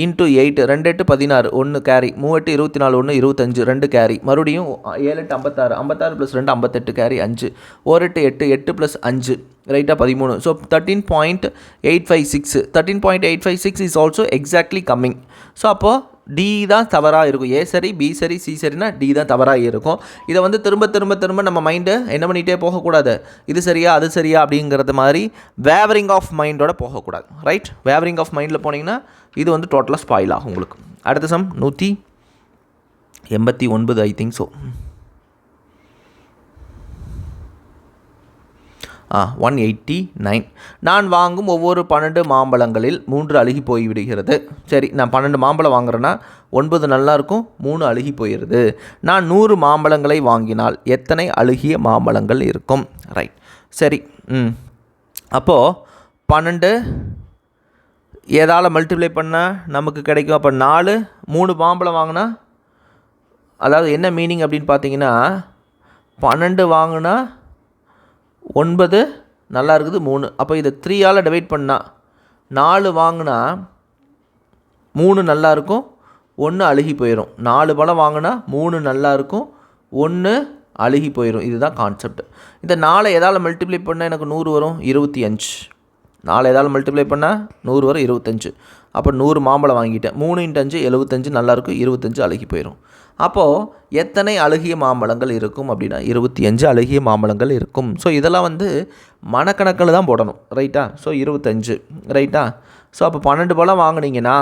× 8 2 8 16 1 கேரி 3 8 24 1 25 2 கேரி மறுபடியும் 7 8 56 56 + 2 58 கேரி 5 1 8 8 8 + 5 ரைட்டாக 13. So 13.856 13.856 is also exactly coming. So அப்போது டி தான் தவறாக இருக்கும். ஏ சரி, பி சரி, சி சரினா டி தான் தவறாக இருக்கும். இதை வந்து திரும்ப திரும்ப திரும்ப நம்ம மைண்டை என்ன பண்ணிகிட்டே போகக்கூடாது, இது சரியா அது சரியா அப்படிங்கிறது மாதிரி வேவரிங் ஆஃப் மைண்டோட போகக்கூடாது. ரைட், வேவரிங் ஆஃப் மைண்டில் போனீங்கன்னா இது வந்து டோட்டலாக ஸ்பாயில் ஆகும் உங்களுக்கு. அடுத்த சம் 189 ஐ திங்க் ஸோ. 189. நான் வாங்கும் ஒவ்வொரு 12 மாம்பழங்களில் 3 அழுகி போய்விடுகிறது. சரி, நான் 12 மாம்பழம் வாங்குறேன்னா 9 நல்லா இருக்கும், 3 அழுகி போயிடுது. நான் 100 மாம்பழங்களை வாங்கினால் எத்தனை அழுகிய மாம்பழங்கள் இருக்கும்? ரைட், சரி. அப்போது 12 ஏதால் மல்டிப்ளை பண்ணால் நமக்கு கிடைக்கும். அப்போ 4 3 மாம்பழம் வாங்கினா, அதாவது என்ன மீனிங் அப்படின்னு பார்த்தீங்கன்னா 12 வாங்கினா 9 நல்லா இருக்குது 3. அப்போ இதை 3ஆல் டிவைட் பண்ணால் 4 வாங்கினா 3 நல்லா இருக்கும், 1 அழுகி போயிடும். 4 பழம் வாங்கினா 3 நல்லா இருக்கும், 1 அழுகி போயிடும். இதுதான் கான்செப்ட். இந்த 4 எதால் மல்டிப்ளை பண்ணால் எனக்கு 100 வரும்? 25. 4 எதால் மல்டிப்ளை பண்ணால் 100 வரும், 25. அப்போ 100 மாம்பழம் வாங்கிட்டேன். 3 × 5 75 நல்லாயிருக்கும், 25 அழுகி போயிடும். அப்போது எத்தனை அழுகிய மாம்பழங்கள் இருக்கும் அப்படின்னா 25 அழுகிய மாம்பழங்கள் இருக்கும். ஸோ இதெல்லாம் வந்து மனக்கணக்கில் தான் போடணும். ரைட்டா? ஸோ 25 ரைட்டா? ஸோ அப்போ 12 பழம் வாங்கினீங்கன்னா,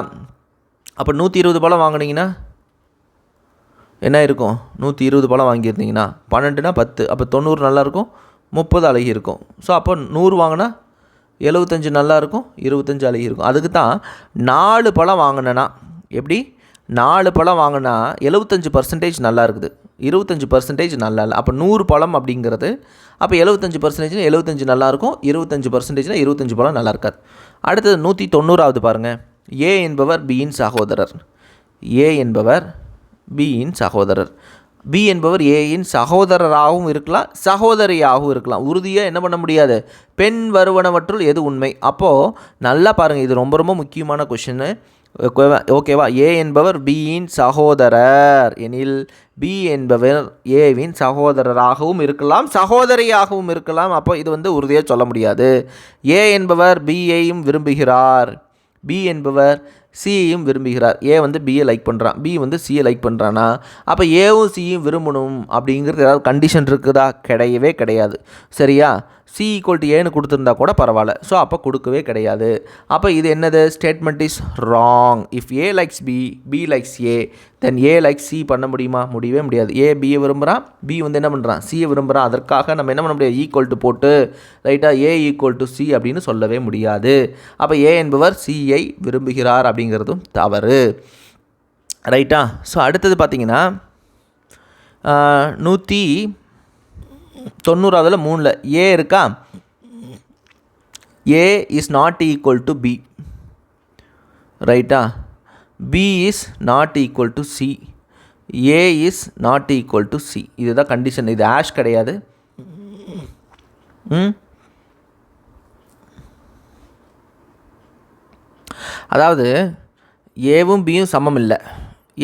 அப்போ 120 பழம் வாங்கினீங்கன்னா என்ன இருக்கும்? 120 பழம் வாங்கியிருந்தீங்கன்னா 12னா 10, அப்போ 90 நல்லாயிருக்கும், 30 அழுகி இருக்கும். ஸோ அப்போ 100 வாங்கினா 75 நல்லாயிருக்கும், 25 அழுகி இருக்கும். அதுக்கு தான் 4 பழம் வாங்கினேன்னா, எப்படி 4 பழம் வாங்கினா 75% நல்லா இருக்குது, 25% நல்லா இல்லை. அப்போ 100 பழம் அப்படிங்கிறது அப்போ 75% 75 நல்லாயிருக்கும், 25% 25 பழம் நல்லா இருக்காது. அடுத்தது 190வது பாருங்கள். ஏ என்பவர் பியின் சகோதரர். ஏ என்பவர் பியின் சகோதரர். பி என்பவர் ஏயின் சகோதரராகவும் இருக்கலாம், சகோதரியாகவும் இருக்கலாம். உறுதியாக என்ன பண்ண முடியாது, பெண் வருவனவற்றுள் எது உண்மை? அப்போது நல்லா பாருங்கள், இது ரொம்ப ரொம்ப முக்கியமான கொஷின்னு. ஓகேவா? ஏ என்பவர் பியின் சகோதரர் எனில் பி என்பவர் ஏவின் சகோதரராகவும் இருக்கலாம், சகோதரியாகவும் இருக்கலாம். அப்போ இது வந்து உறுதியாக சொல்ல முடியாது. ஏ என்பவர் பியையும் விரும்புகிறார், பி என்பவர் சியையும் விரும்புகிறார். ஏ வந்து பியை லைக் பண்ணுறான், பி வந்து சியை லைக் பண்ணுறான்னா அப்போ ஏவும் சியும் விரும்பணும் அப்படிங்கிறது ஏதாவது கண்டிஷன் இருக்குதா? கிடையவே கிடையாது. சரியா? சி = ஏன்னு கொடுத்துருந்தா கூட பரவாயில்ல. ஸோ அப்போ கொடுக்கவே கிடையாது. அப்போ இது என்னது? Statement is wrong. If A likes B, B likes A, then A likes C பண்ண முடியுமா? முடியவே முடியாது. ஏ பியை விரும்புகிறான், பி வந்து என்ன பண்ணுறான்? சியை விரும்புகிறான். அதற்காக நம்ம என்ன பண்ண முடியாது? ஈக்குவல் போட்டு ரைட்டாக ஏ = சி அப்படின்னு சொல்லவே முடியாது. அப்போ ஏ என்பவர் சியை விரும்புகிறார் அப்படிங்கிறதும் தவறு. ரைட்டா? ஸோ அடுத்தது பார்த்தீங்கன்னா 190 3ல் ஏ இருக்கா? A is not equal to B. ரைட்டா? B is not equal to C, A is not equal to C. இதுதான் கண்டிஷன். இது ஆஷ் கிடையாது. அதாவது ஏவும் பியும் சமம் இல்லை.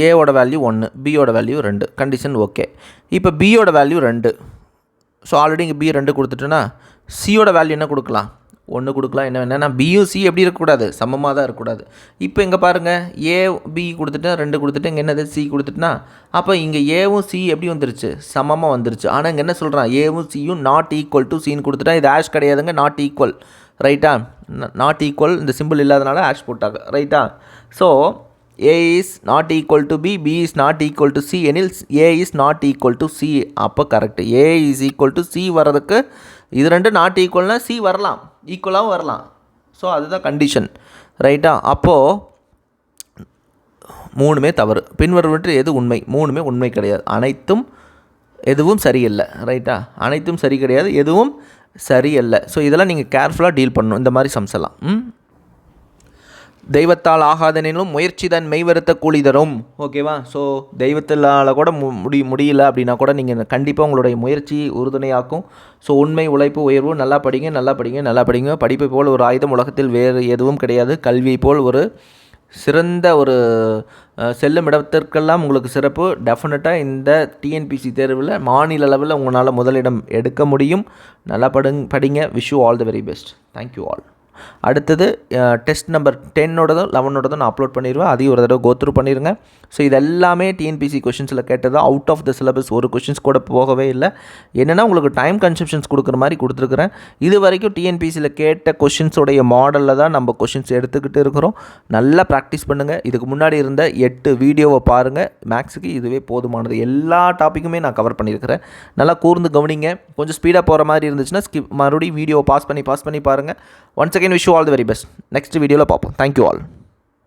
ஏவோட வேல்யூ 1, பியோட வேல்யூ 2. Condition okay. இப்போ பியோட வேல்யூ 2. ஸோ ஆல்ரெடி இங்கே பி 2 கொடுத்துட்டோன்னா சியோட வேல்யூ என்ன கொடுக்கலாம்? 1 கொடுக்கலாம். என்னென்னா பியும் சி எப்படி இருக்கக்கூடாது? சமமாக தான் இருக்கக்கூடாது. இப்போ இங்கே பாருங்கள், ஏ பி கொடுத்துட்டு 2 கொடுத்துட்டு இங்கே என்னது சி கொடுத்துட்டுனா அப்போ இங்கே ஏவும் சி எப்படி வந்துருச்சு? சமமாக வந்துருச்சு. ஆனால் இங்கே என்ன சொல்கிறான்? ஏவும் சியும் நாட் ஈக்குவல் டு சின்னு கொடுத்துட்டா இது ஆஷ் கிடையாதுங்க, நாட் ஈக்குவல். ரைட்டா? நாட் ஈக்குவல் இந்த சிம்பிள் இல்லாதனால ஆஷ் போட்டாங்க. ரைட்டா? So A is not equal to B, B is not equal to C எனில் A is not equal to C. அப்போ correct. A is equal to C வர்றதுக்கு இது 2 not ஈக்குவல்னால் C வரலாம், ஈக்குவலாகவும் வரலாம். ஸோ அதுதான் கண்டிஷன். ரைட்டா? அப்போது 3மே தவறு. பின்வருவற்றில் எது உண்மை? 3மே உண்மை கிடையாது. அனைத்தும் எதுவும் சரியில்லை. ரைட்டா? அனைத்தும் சரி கிடையாது, எதுவும் சரியில்லை. ஸோ இதெல்லாம் நீங்கள் கேர்ஃபுல்லாக டீல் பண்ணணும் இந்த மாதிரி சம்ஸ் எல்லாம். தெய்வத்தால் ஆகாதெனினும் முயற்சி தன் மெய்வருத்த கூலி தரும். ஓகேவா? ஸோ தெய்வத்தால் கூட முடியல அப்படின்னா கூட நீங்கள் கண்டிப்பாக உங்களுடைய முயற்சி உறுதுணையாக்கும். ஸோ உண்மை, உழைப்பு, உயர்வு. நல்லா படிங்க, நல்லா படிங்க, நல்லா படிங்க. படிப்பை போல் ஒரு ஆயுதம் உலகத்தில் வேறு எதுவும் கிடையாது. கல்வியை போல் ஒரு சிறந்த ஒரு செல்லும் இடத்திற்கெல்லாம் உங்களுக்கு சிறப்பு. டெஃபினட்டாக இந்த டிஎன்பிசி தேர்வில் மாநில அளவில் உங்களால் முதலிடம் எடுக்க முடியும். நல்லா படிங்க. Wish you all the very best. Thank you all. அடுத்தது டெஸ்ட் நம்பர் 10ஓடதும் 11ஓடதும் நான் அப்லோட் பண்ணிடுவேன். அதையும் ஒரு தடவை கோத்ரூ பண்ணிடுங்க. ஸோ இது எல்லாமே டிஎன்பிசி கொஷின்ஸில் கேட்டது. அவுட் ஆஃப் த சிலபஸ் ஒரு கொஷின்ஸ் கூட போகவே இல்லை. என்னென்னா உங்களுக்கு டைம் கன்செப்ஷன்ஸ் கொடுக்குற மாதிரி கொடுத்துருக்குறேன். இது வரைக்கும் டிஎன்பிசியில் கேட்ட கொஷின்ஸோடைய மாடலில் தான் நம்ம கொஷின்ஸ் எடுத்துக்கிட்டு இருக்கிறோம். நல்லா ப்ராக்டிஸ் பண்ணுங்கள். இதுக்கு முன்னாடி இருந்த 8 வீடியோவை பாருங்கள். மேக்ஸுக்கு இதுவே போதுமானது. எல்லா டாப்பிக்குமே நான் கவர் பண்ணியிருக்கிறேன். நல்லா கூர்ந்து கவனிங்க. கொஞ்சம் ஸ்பீடாக போகிற மாதிரி இருந்துச்சுன்னா மறுபடியும் வீடியோவை பாஸ் பண்ணி பாருங்கள். Once again wish you all the very best. Next வீடியோவில் பார்ப்போம். Thank you all.